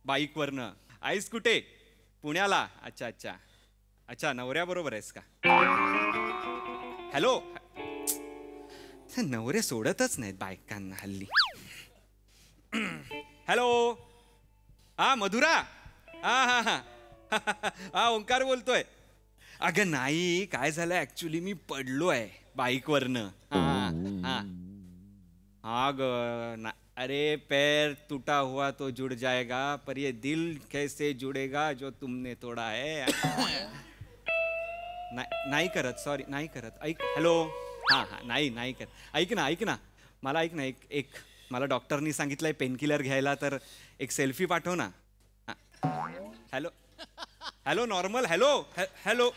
बाईकवरनं. आईस कुठे? पुण्याला. अच्छा अच्छा अच्छा नवऱ्याबरोबर आहेस का? हॅलो. नवरे सोडतच नाहीत बायकांना हल्ली. हॅलो. मधुरा. हा ओंकार बोलतोय. अगं नाही काय झालं ऍक्च्युली मी पडलोय बाईकवरनं. अरे पैर टूटा हुआ तो जुड़ जाएगा पर ये दिल कैसे जुड़ेगा जो तुमने तोड़ा है. नाही करत सॉरी नाही करत. ऐक हॅलो. नाही करत. ऐक ना मला ऐक ना एक मला डॉक्टरनी सांगितलंय पेनकिलर घ्यायला, तर एक सेल्फी पाठव ना. Hello hello normal. Hello hello.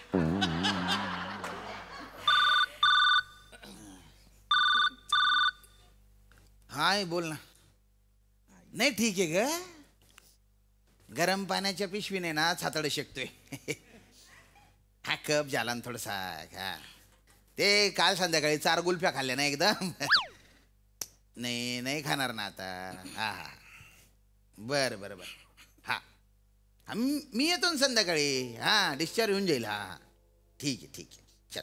Hi बोल ना. नाही ठीक आहे ग. गरम पाण्याच्या पिशवीने ना छातड शकतोय. हा कप झाला ना थोडासा. हा ते काल संध्याकाळी 4 गुल्फ्या खाल्ल्या ना एकदम. नाही खाणार ना आता. हा बरं हा मी येतो ना संध्याकाळी. डिस्चार्ज होऊन जाईल. ठीक आहे चल.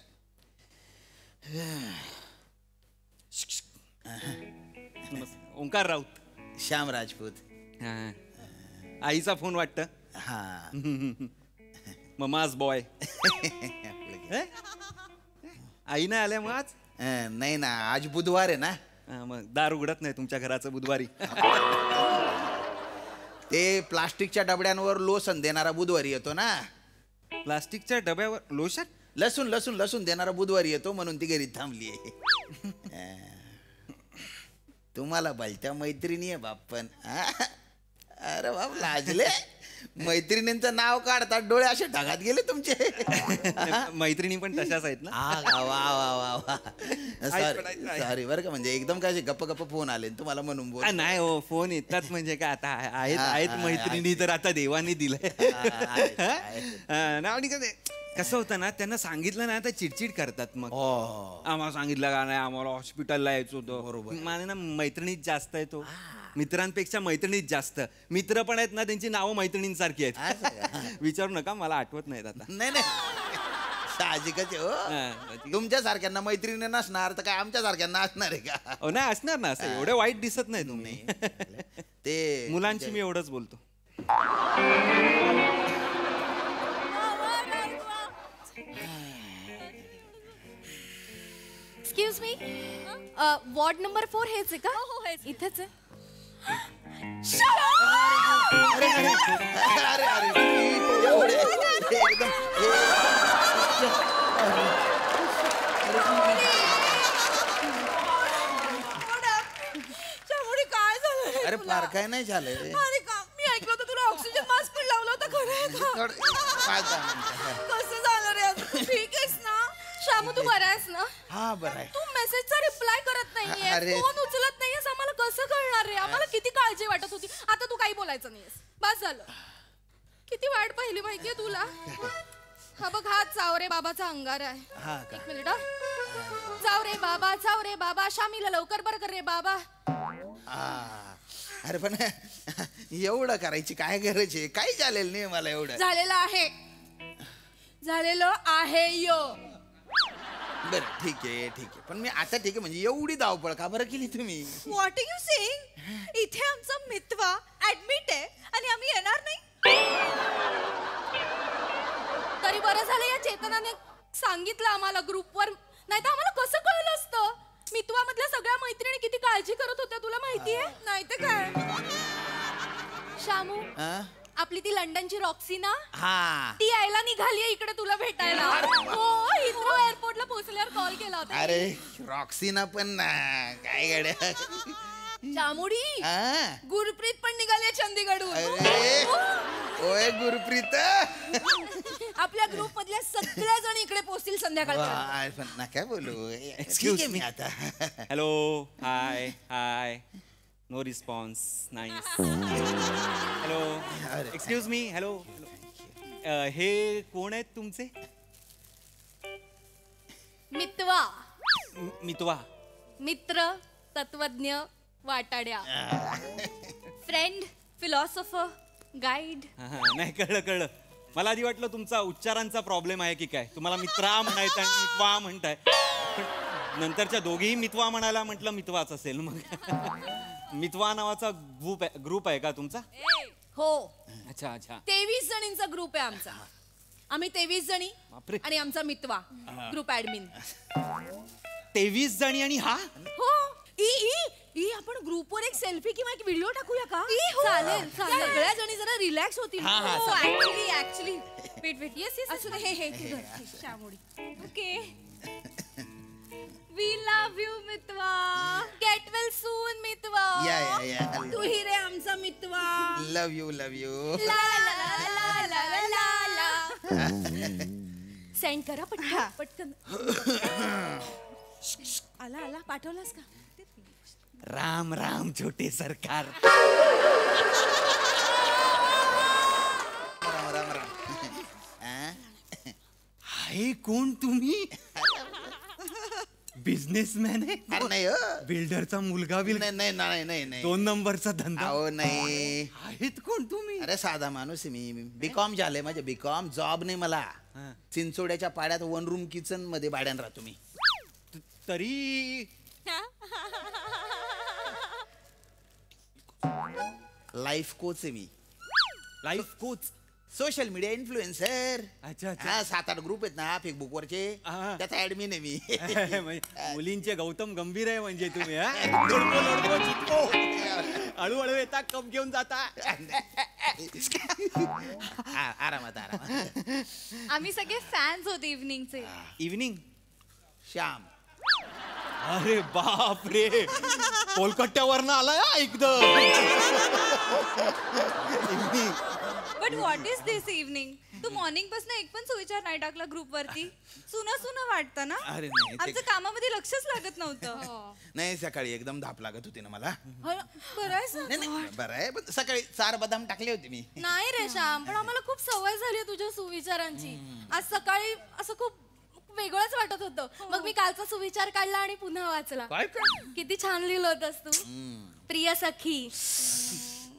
ओंकार राऊत. श्याम राजपूत. आईचा फोन वाटतं. Mama's boy. आई नाही आल्या मग आज? नाही ना आज बुधवार आहे ना. मग दार उघडत नाही तुमच्या घराचं बुधवारी. ते प्लास्टिकच्या डबड्यांवर लोसन देणारा बुधवारी येतो ना. प्लास्टिकच्या डब्यावर लोशन? लसूण देणारा बुधवारी येतो म्हणून ती घरी थांबली आहे. तुम्हाला भलत्या मैत्रिणी आहे बाप्पन. अरे बाप लाजले. मैत्रिणींचं नाव काढतात डोळे असे ढगात गेले तुमचे. मैत्रिणी पण तशाच आहेत ना. वा सॉरी बरं का. म्हणजे एकदम काय गप्प फोन आले तुम्हाला म्हणून बोल. नाही हो फोन येतात म्हणजे काय आता आहेत मैत्रिणी तर आता देवाने दिलंय. आणि कसं होतं ना त्यांना सांगितलं ना आता चिडचिड करतात. मग आम्हाला सांगितलं का नाही, आम्हाला हॉस्पिटलला यायचं होतं. बरोबर. मला ना मैत्रिणीच जास्त आहे तो. मित्रांपेक्षा मैत्रिणीच जास्त. मित्र पण आहेत ना त्यांची नावं मैत्रिणींसारखी आहेत. विचारू नका मला आठवत नाहीत आता. नाही साहजिकच हो. तुमच्या सारख्यांना मैत्रिणी नसणार तर काय आमच्या सारख्यांना असणार आहे का? नाही असणार ना. असं एवढे वाईट दिसत नाही तुम्ही. ते मुलांची मी एवढंच बोलतो. Excuse me. वॉर्ड नंबर 4 हेच आहे का? हो हेच इथेच आहे. अरे यार काय नाही झालं अरे का मी ऐकलं होतं तुला ऑक्सिजन मास्क पण लावला होता खरं आहे का? कसं झालं रे तू ठीक आहेस ना श्यामू तू बरा आहेस ना हा बरं आहे तू मेसेजचा रिप्लाय करत नाहीये अरे. फोन उचलत नाहीयेस आम्हाला कसं कळणार रे आम्हाला किती काळजी वाटत होती आता तू काही बोलायचं नाहीयेस बस झालं किती वाट पाहिली माहितीये तुला हा बघ हा चावरे बाबाचा अंगार आहे हा का एक मिनिट चाव रे बाबा शामीला लवकर बरं कर रे बाबा अरे पण एवढं करायची काय गरज आहे काही झालेलं नाही मला एवढं झालेलं आहे यो बरं ठीक आहे पण मी आता ठीक आहे म्हणजे एवढी धावपळ का बरं केली तुम्ही व्हॉट आर यू सेइंग इथे आमचा मितवा ऍडमिट आहे आणि आम्ही येणार नाही तरी बरं झालं या चेतनाने सांगितलं आम्हाला ग्रुपवर नाही तर आम्हाला कसं कळलं असतं मितवा मधल्या सगळ्या मैत्रिणी किती काळजी करत होत्या तुला माहितीये नाही तर काय श्यामू आपली ती लंडनची रॉक्सी ना ती यायला निघालीये इकडे तुला भेटायला हो हिथ्रो एअरपोर्टला पोहोचल्यावर कॉल केला होता अरे रॉक्सीना पण काय गड्या श्यामुडी गुरप्रीत पण निघाली चंदीगडहून अरे ओय गुरप्रीत आपल्या ग्रुप मधल्या सगळ्या जण इकडे पोहोचतील संध्याकाळी पण नका बोलू एक्सक्यूज मी आता hello hi no response nice hello excuse me hello हे कोण आहेत तुमचे मितवा मित्र तत्वज्ञ वाटाड्या फ्रेंड फिलॉसॉफर गाईड नाही कळलं मला आधी वाटलं तुमचा उच्चारांचा प्रॉब्लेम आहे की काय तुम्हाला मित्रा म्हणायचं आणि मितवा म्हणताय पण नंतरच्या दोघेही मितवा म्हणायला म्हटलं मितवाच असेल मग मितवा नावाचा ग्रुप आहे का तुमचा हो अच्छा 23 जणींचा ग्रुप आहे आमचा आम्ही 23 जणी आणि आमचा मितवा ग्रुप ऍडमिन 23 जणी आणि हा हो ई आपण ग्रुपवर एक सेल्फी किंवा एक व्हिडिओ टाकूया का चालेल सगळ्या जणी जरा रिलॅक्स होतील ऍक्च्युली वेट येस असं हे श्यामोडी okay we love you Mitwa get well soon मितवा या तू ही रे आमचा मितवा लव यू ला ला ला ला ला सेंड करा पटकन आला पाठवलास का राम राम छोटे सरकार हाय कोण तुम्ही बिझनेसमॅन आहे नाही बिल्डरचा मुलगा नाही 2 नंबरचा धंदा अहो नाही आहेत कोण तुम्ही अरे साधा माणूस आहे मी बीकॉम झाले माझे बीकॉम जॉब नाही मला चिंचोड्याच्या पाड्यात 1 रूम किचन मध्ये भाड्यान राहतो मी तरी लाईफ कोच आहे मी life coach social media influencer अच्छा 7-8 ग्रुप आहेत ना फेसबुक वरचे त्याचा ऍडमिन आहे मी मुलींचे गौतम गंभीर आहे म्हणजे तुम्ही हळूहळू येता कप घेऊन जाता आरामात आम्ही सगळे फॅन्स होते इव्हनिंगचे इव्हनिंग श्याम अरे बाप रे कोलकात्यावरनं आलाय एकदम but what is this evening तू मॉर्निंग पासून एक पण सुविचार नाही टाकला ग्रुप वरती सुना वाटतं ना अरे नाही आमचं कामामध्ये लक्षच लागत नव्हतं नाही सकाळी एकदम धाप लागत होती ना मला बरं आहे पण सकाळी 4 बदाम टाकले होते मी नाही रे श्याम पण आम्हाला खूप सवय झाली तुझ्या सुविचारांची आज सकाळी असं खूप वेगळंच वाटत होतं मग मी कालचा सुविचार काढला आणि पुन्हा वाचला किती छान लिहिलं होतंस तू प्रिय सखी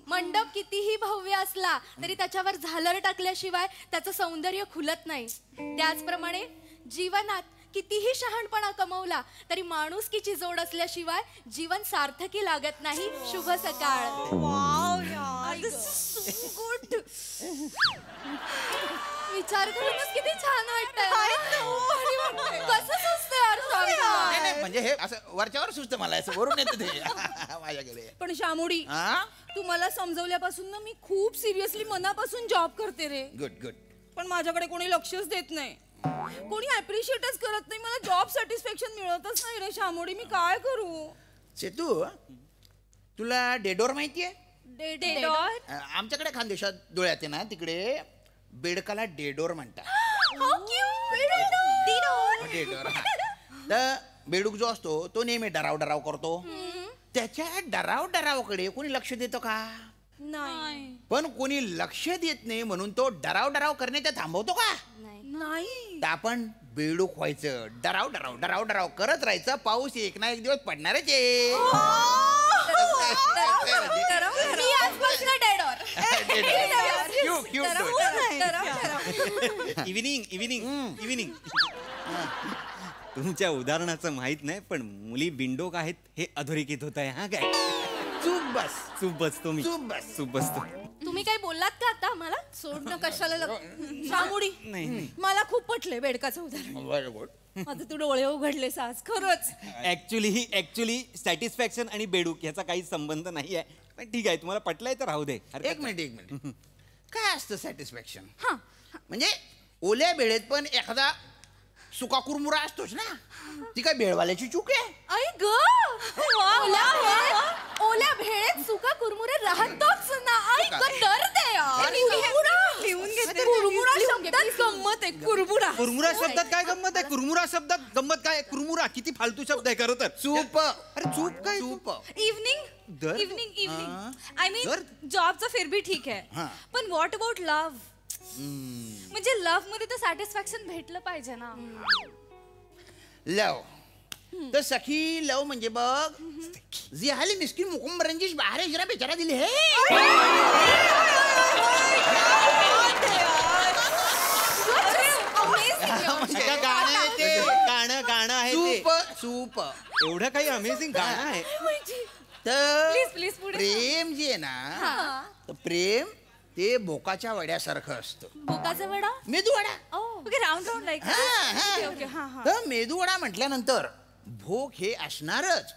मंडप कितीही भव्य असला तरी त्याच्यावर झालर टाकल्याशिवाय त्याचं सौंदर्य खुलत नाही त्याचप्रमाणे जीवनात कितीही शहाणपणा कमवला तरी माणुसकीची जोड असल्याशिवाय जीवन सार्थकी लागत नाही शुभ सकाळ गुड विचार करूनच किती छान वाटतंय कसं सुचतंय म्हणजे हे असं वरच्यावर सुचतं मला असं वरून येतं ते माझ्याकडे पण शामुडी तू मला समजवल्यापासून ना मी खूप सिरियसली मनापासून जॉब करते रे गुड पण माझ्याकडे कोणी लक्षच देत नाही कोणी अप्रिशिएटच करत नाही मला जॉब सॅटिस्फॅक्शन मिळतच नाही रे शामुडी मी काय करू चेतू तुला डेडोर माहितीये डेडॉर आमच्याकडे खानदेशात डोळ्यात आहे ना तिकडे बेडकाला डेडोर म्हणतात. डेडोर हा. तर बेडूक जो असतो तो नेहमी डराव डराव करतो. त्याच्या डराव डरावकडे कोणी लक्ष देतो का? नाही. पण कोणी लक्ष देत नाही म्हणून तो डराव डराव करण्याचा थांबवतो का? नाही. तर आपण बेडूक व्हायचं, डराव डराव डराव डराव करत राहायचं. पाऊस एक ना एक दिवस पडणारच आहे. मी आजपासून डेडॉर. Evening evening evening. तुमच्या उदाहरणाचं माहित नाही पण मुली बिंडोक आहेत हे अधोरेखित होत आहे. हा काय चूप बस. चूप बसतो मी. चूप बस. चूप बसतो. तुम्ही काही बोललात का आता मला? सोडणं कशाला शामुडी. नाही मला खूप पटले बेडकाचं उदाहरण. आता तू डोळे उघडलेस आज खरंच. ऍक्च्युली सॅटिस्फॅक्शन आणि बेडूक याचा काही संबंध नाही आहे. पण ठीक आहे तुम्हाला पटलंय तर राहू दे. एक मिनिट काय असतं सॅटिस्फॅक्शन? म्हणजे ओल्या बेळेत पण एखादा सुका कुरमुरा असतोच ना. ती काय भेळवाल्याची चूक आहे? आई ग ओल्या भेळेत सुका कुरमुरे राहतोच ना. आई ग दर्द आहे. लिहून घेते. कुरमुरा शब्दात गंमत आहे. कुरमुरा. कुरमुरा शब्दात काय गंमत आहे? कुरमुरा शब्दात गंमत काय? कुरमुरा किती फालतू शब्द आहे खरं तर. चूप. अरे चूप काय? चूप. इव्हनिंग आय मीन जॉबचं फिर भी ठीक आहे पण व्हॉट अबाउट लव्ह? म्हणजे लव्ह मध्ये तर सॅटिस्फॅक्शन भेटलं पाहिजे ना. लव तर सखी लव म्हणजे बघ जी हाली मिस्किन मुकुंबरंजीश बाहेर जरा बेचारा दिली हे. गाणं आहे ते. गाणं आहे ते. सूप एवढं काही अमेझिंग गाणं आहे. तर प्लीज प्रेम जे आहे ना तर प्रेम ते भोकाच्या वड्यासारखं असतं. भोकाचा vada? Medu vada. Okay round round like. तर मेदूवडा म्हटल्यानंतर भोक हे असणारच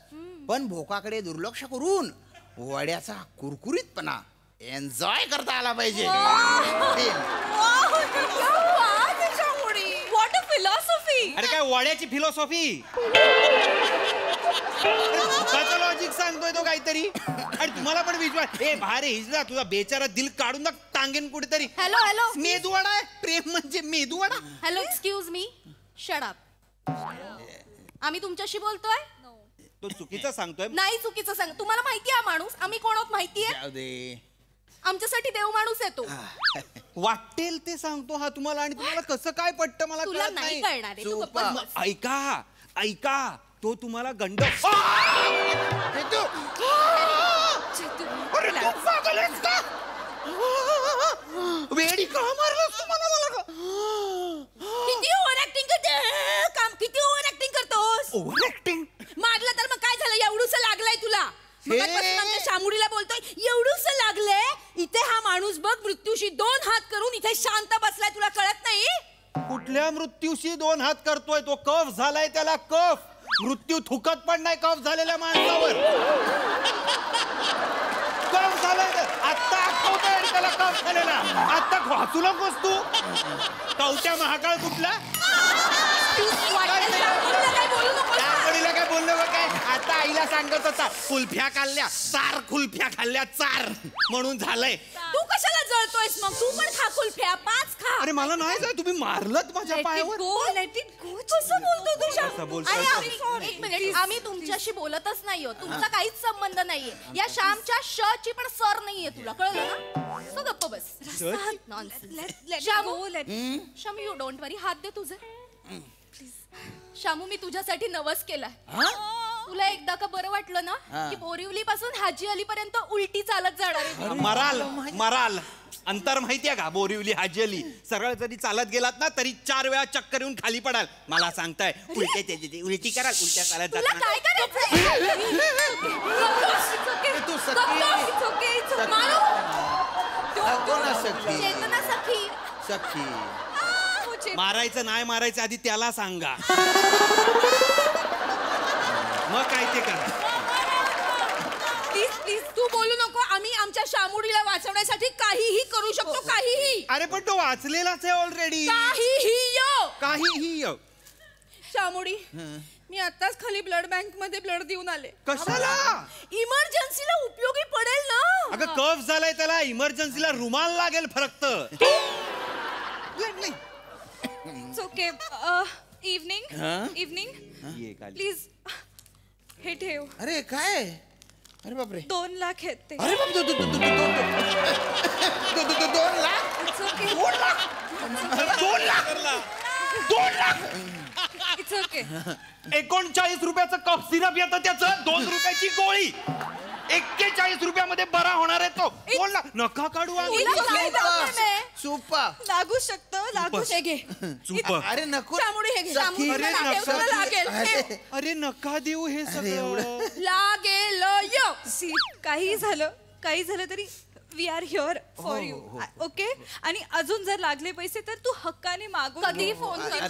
पण भोकाकडे दुर्लक्ष करून वड्याचा कुरकुरीतपणा एन्जॉय करता आला पाहिजे. What a philosophy. अरे काय वड्याची फिलॉसॉफी? लॉजिक सांगतोय तो काहीतरी आणि तुम्हाला पण विश्वास. ए बाहेर हिजला तुझा बेचारा दिल काढून टांगेन कुठेतरी. हॅलो मेदूवडा आहे. प्रेम म्हणजे मेदूवडा. हॅलो एक्सक्यूज मी. Shut up. आम्ही तुमच्याशी बोलतोय. तो चुकीचा सांगतोय. नाही चुकीचं सांग. तुम्हाला माहिती आहे माणूस आम्ही कोण आहोत माहितीये? आमच्यासाठी देव माणूस येतो. वाटेल ते सांगतो हा तुम्हाला आणि तुम्हाला कसं काय पटतं मला तुला कळत नाही नाही. कळणार आहे. तू गप्प बस. ऐका तो तुम्हाला गंड. वेडी का मारलास तुम्हाला? मला किती ओव्हर ऍक्टिंग करते. किती ओव्हर ऍक्टिंग करतोस? ओव्हर ऍक्टिंग मारलं तर मग काय झालं? एवढूस लागलंय तुला. मगाचपासून आमच्या शामुडीला बोलतोय एवढूस लागलंय. इथे हा माणूस बघ मृत्यूशी 2 हात करून इथे शांत बसलाय. तुला कळत नाही? कुठल्या मृत्यूशी 2 हात करतोय? तो कफ झालाय त्याला. कफ. मृत्यू थुकत पण नाही कफ झालेल्या माणसावर. कफ झालाय आत्ता आठवतोय त्याला कफ झालेला. आत्ता वाचू नकोस तू. कवट्या महाकाळ कुठला? काय बोललो काय? आता आईला सांगत होता कुल्फ्या खाल्ल्या 4 कुल्फ्या खाल्ल्या 4 म्हणून झालंय. तू कशाला जळतोयस मग? तू पण खा कुल्फ्या 5 खा. अरे मला नाही जाय. तुम्ही मारलत माझ्या पायावर. कसं बोलतो तू? कसं बोलतोय? एक मिनिट. आम्ही तुमच्याशी बोलतच नाहीये. तुमचा काहीच संबंध नाहीये. या श्यामच्या ची पण सर नाहीये. तुला कळलं ना? सो गप्प बस. शामू यू डोंट वरी. हात दे तुझे प्लीज. शामू मी तुझ्यासाठी नवस केलाय. तुला एकदा का बरं वाटलं ना की बोरिवली पासून हाजी अली पर्यंत उलटी चालत जाणार आहे. मराल अंतर माहितीये का? बोरिवली हाजी अली सरळ जरी चालत गेलात ना तरी 4 वेळा चक्कर येऊन खाली पडाल. मला सांगताय उलटी कराल. उलट्या चालत तुला काय करायचं? मारायचं नाही मारायचं आधी त्याला सांगा. मग काय ते करा. प्लीज प्लीज तू बोलू नको. आम्ही आमच्या शामुडीला वाचवण्यासाठी काहीही करू शकतो. काहीही. अरे पण तो वाचलेलाच आहे ऑलरेडी. काहीही. काहीही. शामुडी मी आताच खाली ब्लड बँक मध्ये ब्लड देऊन आले. कशाला? इमर्जन्सीला उपयोगी पडेल ना. अगं कफ झालाय त्याला, इमर्जन्सीला रुमाल लागेल फरक्त. ओके इव्हनिंग प्लीज हे ठेव. अरे काय? अरे बापरे, 2 लाख आहेत ते. अरे बाप, 2 lakh? It's okay. 2 lakh? 2 lakh? 2 lakh? It's okay. 39 रुपयाचं कफ सिरप येतं त्याचं, 2 रुपयाची गोळी. 41 रुपयामध्ये बरा होणार आहे तो. 2 लाख नका काढू. सुपा लागू शकतं, लागू घे. अरे नको. शामुडी हे घे. लागेल. अरे नका देऊ हे सगळं. लागेल सी. काही झालं तरी we are here for you. Okay. आणि अजून जर लागले पैसे तर तू हक्काने मागू. कधी फोन कर.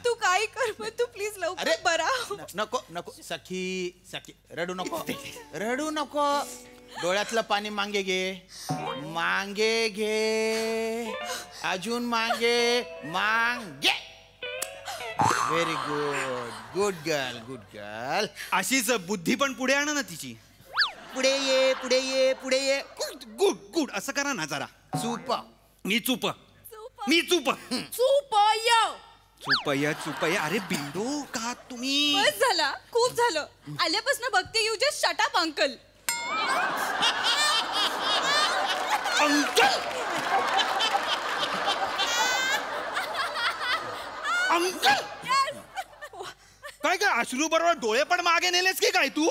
तू काय कर पण तू प्लीज लवकर बरा. नको नको सखी, सखी रडू नको, रडू नको. डोळ्यातलं पाणी मांगे घे, मांगे घे, अजून मांगे. Very good, good girl, good girl. अशीच बुद्धी पण पुढे आणा ना तिची. पुढे ये, पुढे ये, पुढे ये. गुड गुड असं करा ना जरा. चूप. मी चूप. चुपया. अरे बिंडू का तुम्ही? बस झाला, खूप झालं. आल्यापासून बघते you just shut up uncle. Uncle uncle काय काय अश्रू बरोबर डोळे पण मागे नेलेस की काय तू?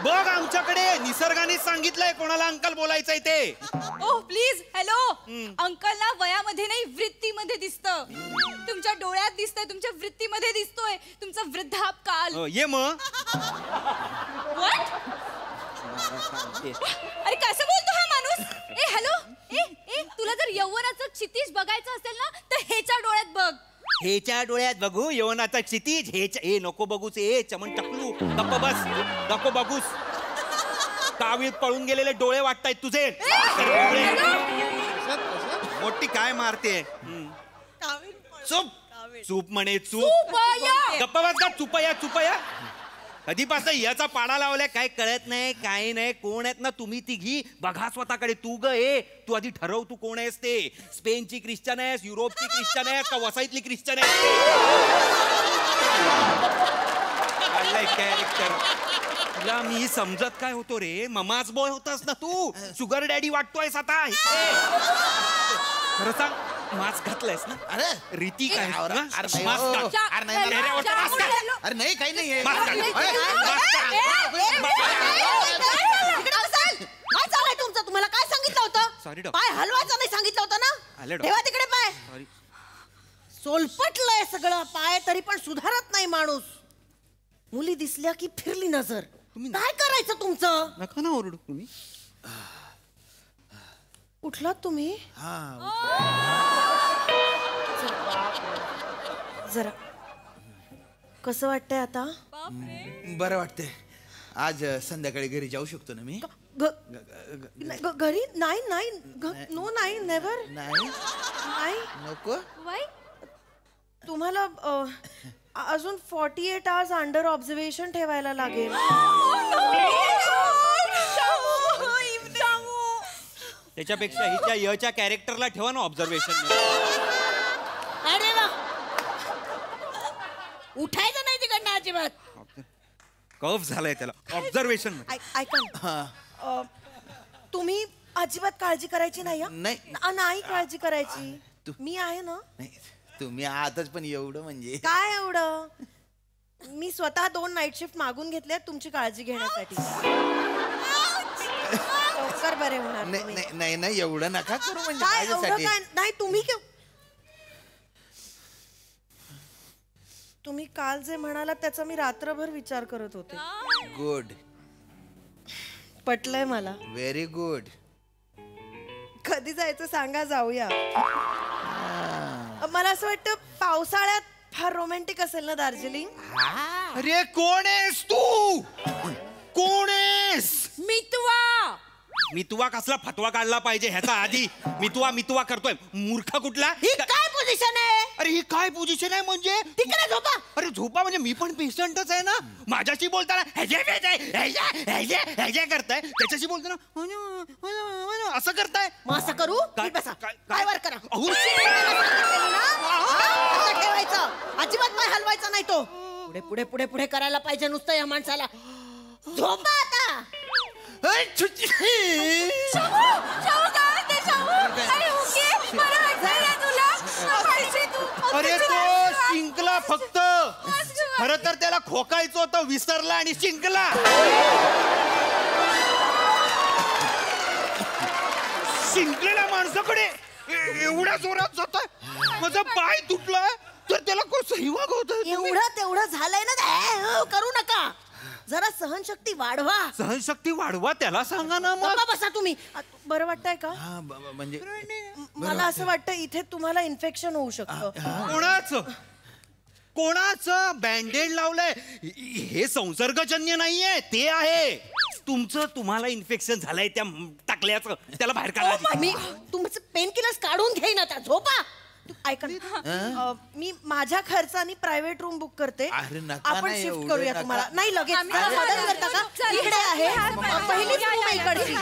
बघ आमच्याकडे निसर्गाने सांगितलंय कोणाला अंकल बोलायचंय ते. ओ प्लीज हॅलो. अंकलला वयामध्ये नाही वृत्तीमध्ये दिसतं. तुमच्या डोळ्यात दिसतंय, तुमच्या वृत्तीमध्ये दिसतोय तुमचा वृद्धापकाल. ये मग. अरे कसं बोलतो हा माणूस? ए हॅलो. ए तुला जर यौवनाचं क्षितिज बघायचं असेल ना तर ह्याच्या डोळ्यात बघ. हेच्या डोळ्यात बघू यवनाचा क्षितिज? हे नको बघूच. ए चमन टकलू गप्प बस, नको बघूस. कावीळ पळून गेलेले डोळे वाटतायत तुझे. मोठी काय मारते? चूप चूप म्हणे चूप. गप्प बस का. चुपया. कधीपासून याचा पाडा लावलाय काय कळत नाही, काही नाही. कोण आहेत ना तुम्ही तिघी? बघा स्वतःकडे. तू ग तू आधी ठरव तू कोण आहेस ते. स्पेनची ख्रिश्चन आहेस, युरोपची ख्रिश्चन आहेस का वसाईतली ख्रिश्चन आहेस? कॅरेक्टर तुला मी समजत काय होतो रे? ममाच बॉय होतास ना तू. शुगर डॅडी वाटतोयस आता. खरं सांग, मास्क घातलायस ना? अरे रीती काय? अरे नाही, काही नाही. काय चाललंय तुमचं? तुम्हाला काय सांगितलं होतं? पाय हलवायचं नाही सांगितलं होतं ना? ठेवा तिकडे पाय. सोलपटलंय सगळं. पाय तरी पण सुधारत नाही माणूस. मुली दिसल्या की फिरली नजर. काय करायचं तुमचं? नका ना ओरडू तुम्ही. उठलात तुम्ही? जरा कसं वाटतंय आता? बरं वाटतंय. आज संध्याकाळी घरी जाऊ शकतो ना मी? घरी? नाही नो, नाही नेव्हर. नाही नको. तुम्हाला अजून 48 आवर्स अंडर ऑब्झर्वेशन ठेवायला लागेल. त्याच्यापेक्षा हिच्या यच्या कॅरेक्टरला ठेवा ना ऑब्झर्वेशन. अरे वा, उठायचं नाही तिकडनं अजिबात. कफ झालाय त्याला. ऑब्झर्वेशन. ऐका ना, तुम्ही अजिबात काळजी करायची नाही. नाही काळजी करायची. मी आहे ना. तुम्ही आताच पण एवढं म्हणजे काय एवढं? मी स्वतः 2 नाईट शिफ्ट मागून घेतल्या तुमची काळजी घेण्यासाठी. लवकर बरे होणार. नाही एवढं नका करू. म्हणजे काय एवढं काय नाही. तुम्ही काल जे म्हणालात त्याचा मी रात्रभर विचार करत होते. गुड. पटलंय मला. Very good. कधी जायचं सांगा, जाऊया. मला असं वाटतं पावसाळ्यात फार रोमॅन्टिक असेल ना दार्जिलिंग? अरे कोण आहेस तू? कोण आहेस? मितवा कसला फतवा काढला पाहिजे ह्याचा आधी. मितवा करतोय मूर्ख कुठला? काय दिशेने. अरे ही काय पोझिशन आहे म्हणजे? तिकडे झोपा. अरे झोपा म्हणजे मी पण पेशंटच आहे ना. माझ्याशी बोलताना ह्याच्या करताय, त्याच्याशी बोलताना असं करताय. मग असं करू? काय? बसा. काय? पाय वर करा. अहो. असं ठेवायचं, अजिबात पाय हलवायचा नाही तो. पुढे पुढे पुढे पुढे करायला पाहिजे नुसतं या माणसाला. झोपा आता. अरे तो शिंकला फक्त. खर तर त्याला खोकायचं होतं, विसरला आणि शिंकला. शिंकलेल्या माणसाकडे एवढ्या जोरात जातोय, माझा पाय तुटला तर त्याला कसंही वागवत. एवढं तेवढं झालंय ना, करू नका. जरा सहनशक्ती वाढवा. सहनशक्ती वाढवा त्याला सांगा ना. मग बसा तुम्ही. बरं वाटतंय का? म्हणजे मला असं वाटतं इथे तुम्हाला इन्फेक्शन होऊ शकतं. कोणाचं बँडेड लावलंय? हे संसर्गजन्य नाहीये, ते आहे तुमचं. तुम्हाला इन्फेक्शन झालंय त्या टाकल्याचं, त्याला बाहेर काढा. मी तुमचं पेन किलर्स काढून घेईन आता. झोपा. ऐका ना, मी माझ्या खर्चानी प्रायव्हेट रूम बुक करते. आपण शिफ्ट करूया तुम्हाला. नाही लगेच मदत करता का? इकडे आहे पहिलीच रूम आहे इकडची.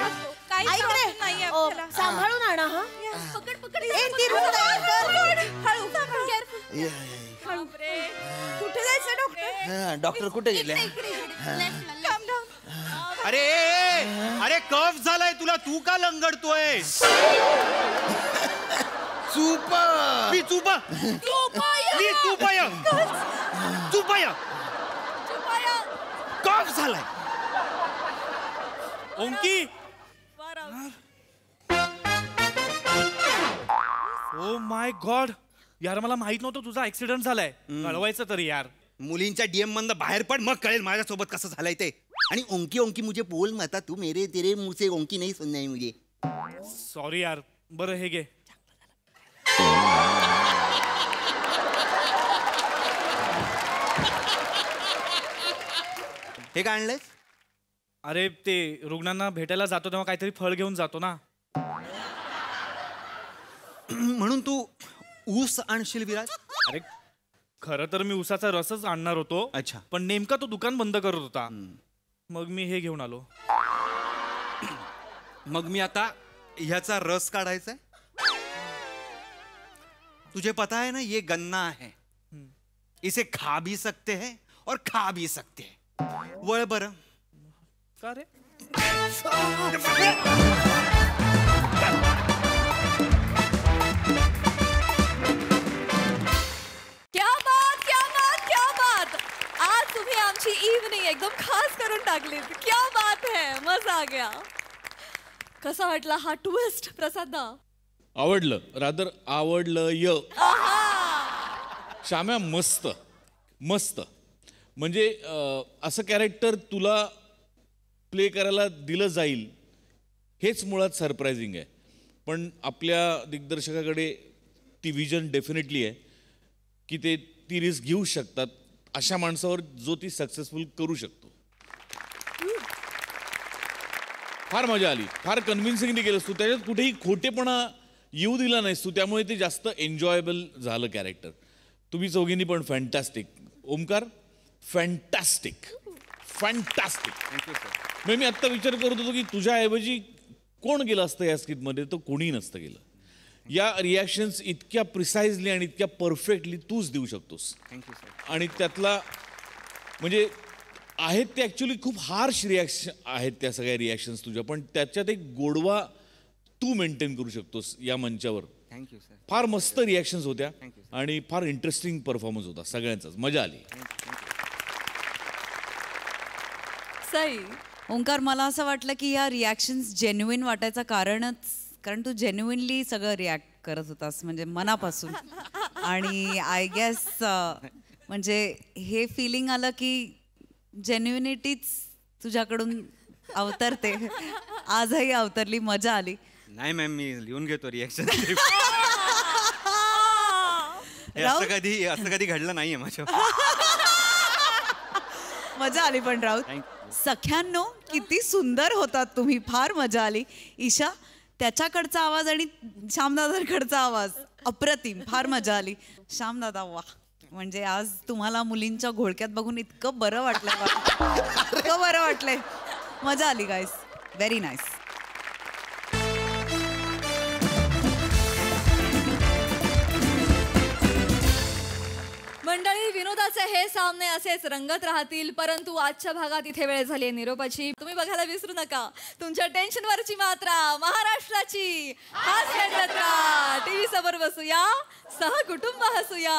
सांभाळून आणा. हा ती रूम कुठे जायचं डॉक्टर? डॉक्टर कुठे गेले? अरे अरे कफ झालाय तुला, तू का लंगडतोय? कफ झालाय. ओंकी. ओ माय गॉड यार, मला माहित नव्हतं तुझा ऍक्सिडेंट झालाय. कळवायचं तरी यार. मुलींच्या डीएम मधनं बाहेर पड, मग कळेल माझ्यासोबत कसं झालंय ते. आणि ओंकी ओंकी मुझे बोल मता, तू मेरे तेरे मुंह से ओंकी नहीं सुनना है मुझे. सॉरी यार. बरं हे घे. हे काय आणलंय? अरे ते रुग्णांना भेटायला जातो तेव्हा काहीतरी फळ घेऊन जातो ना. म्हणून तू ऊस आणशील विराज? अरे खरं तर मी ऊसाचा रसच आणणार होतो. अच्छा. पण नेमका तो दुकान बंद करत होता, मग मी हे घेऊन आलो. मग मी आता ह्याचा रस काढायचा. तुझे पता है ना, ये गन्ना है, इसे खा भी सकते हैं और खा भी सकते हैं. वळ बरं. का रे? क्या बात, क्या बात, क्या बात. आज तुम्ही आमची इव्हनिंग एकदम खास करून टाकली. क्या बात है, मजा आ गया. कसा वाटला हा ट्विस्ट प्रसाद? आवडलं, रादर आवडलं. श्याम्या मस्त मस्त. म्हणजे असं कॅरेक्टर तुला प्ले करायला दिलं जाईल हेच मुळात सरप्रायझिंग आहे. पण आपल्या दिग्दर्शकाकडे ती विजन डेफिनेटली आहे की ते ती रिस्क घेऊ शकतात अशा माणसावर जो ती सक्सेसफुल करू शकतो. फार मजा आली, फार कन्व्हिन्सिंगली केलंस तू. त्याच्यात कुठेही खोटेपणा येऊ दिला नाहीस तू, त्यामुळे ते जास्त एन्जॉयबल झालं कॅरेक्टर. तुम्ही चौघींनी पण fantastic. Omkar fantastic fantastic. Thank you. मी आत्ता विचार करत होतो की तुझ्याऐवजी कोण गेलं असतं या स्किटमध्ये, तर कोणीही नसतं गेलं. या रिॲक्शन्स इतक्या प्रिसाइजली आणि इतक्या परफेक्टली तूच देऊ शकतोस. Thank you sir. आणि त्यातला म्हणजे आहेत ते ॲक्च्युली खूप हार्श रिॲक्शन आहेत त्या सगळ्या रिॲक्शन्स तुझ्या, पण त्याच्यात एक गोडवा तू मेंटेन करू शकतोस या मंचावर. Thank you sir. फार मस्त रिॲक्शन्स होत्या आणि फार इंटरेस्टिंग परफॉर्मन्स होता सगळ्यांचाच. मजा आली. सई. ओंकार, मला असं वाटलं की ह्या रिॲक्शन्स जेन्युइन वाटायचं कारण तू जेन्युइनली सगळं रिॲक्ट करत होतास, म्हणजे मनापासून. आणि आय गेस म्हणजे हे फिलिंग आलं की जेन्युइनिटीच तुझ्याकडून अवतरते. आजही अवतरली, मजा आली. नाही मॅम, मी लिहून घेतो रिॲक्शन. असं कधी घडलं नाहीये माझ्या. मजा आली. पण राऊत, सख्यांनो किती सुंदर होतात तुम्ही, फार मजा आली. ईशा, त्याच्याकडचा आवाज आणि श्यामदादांकडचा आवाज अप्रतिम, फार मजा आली. श्याम दादा वा, म्हणजे आज तुम्हाला मुलींच्या घोळक्यात बघून इतकं बरं वाटलंय इतकं बरं वाटलंय. मजा आली गाईस, व्हेरी नाईस. मंडळी, विनोदाचे हे सामने असेच रंगत राहतील, परंतु आजच्या भागात इथे वेळ झाली आहे निरोपाची. तुम्ही बघायला विसरू नका तुमच्या टेन्शनवरची मात्रा, महाराष्ट्राची हास्य जत्रा. टीव्ही समोर बसूया, सहकुटुंब हसूया.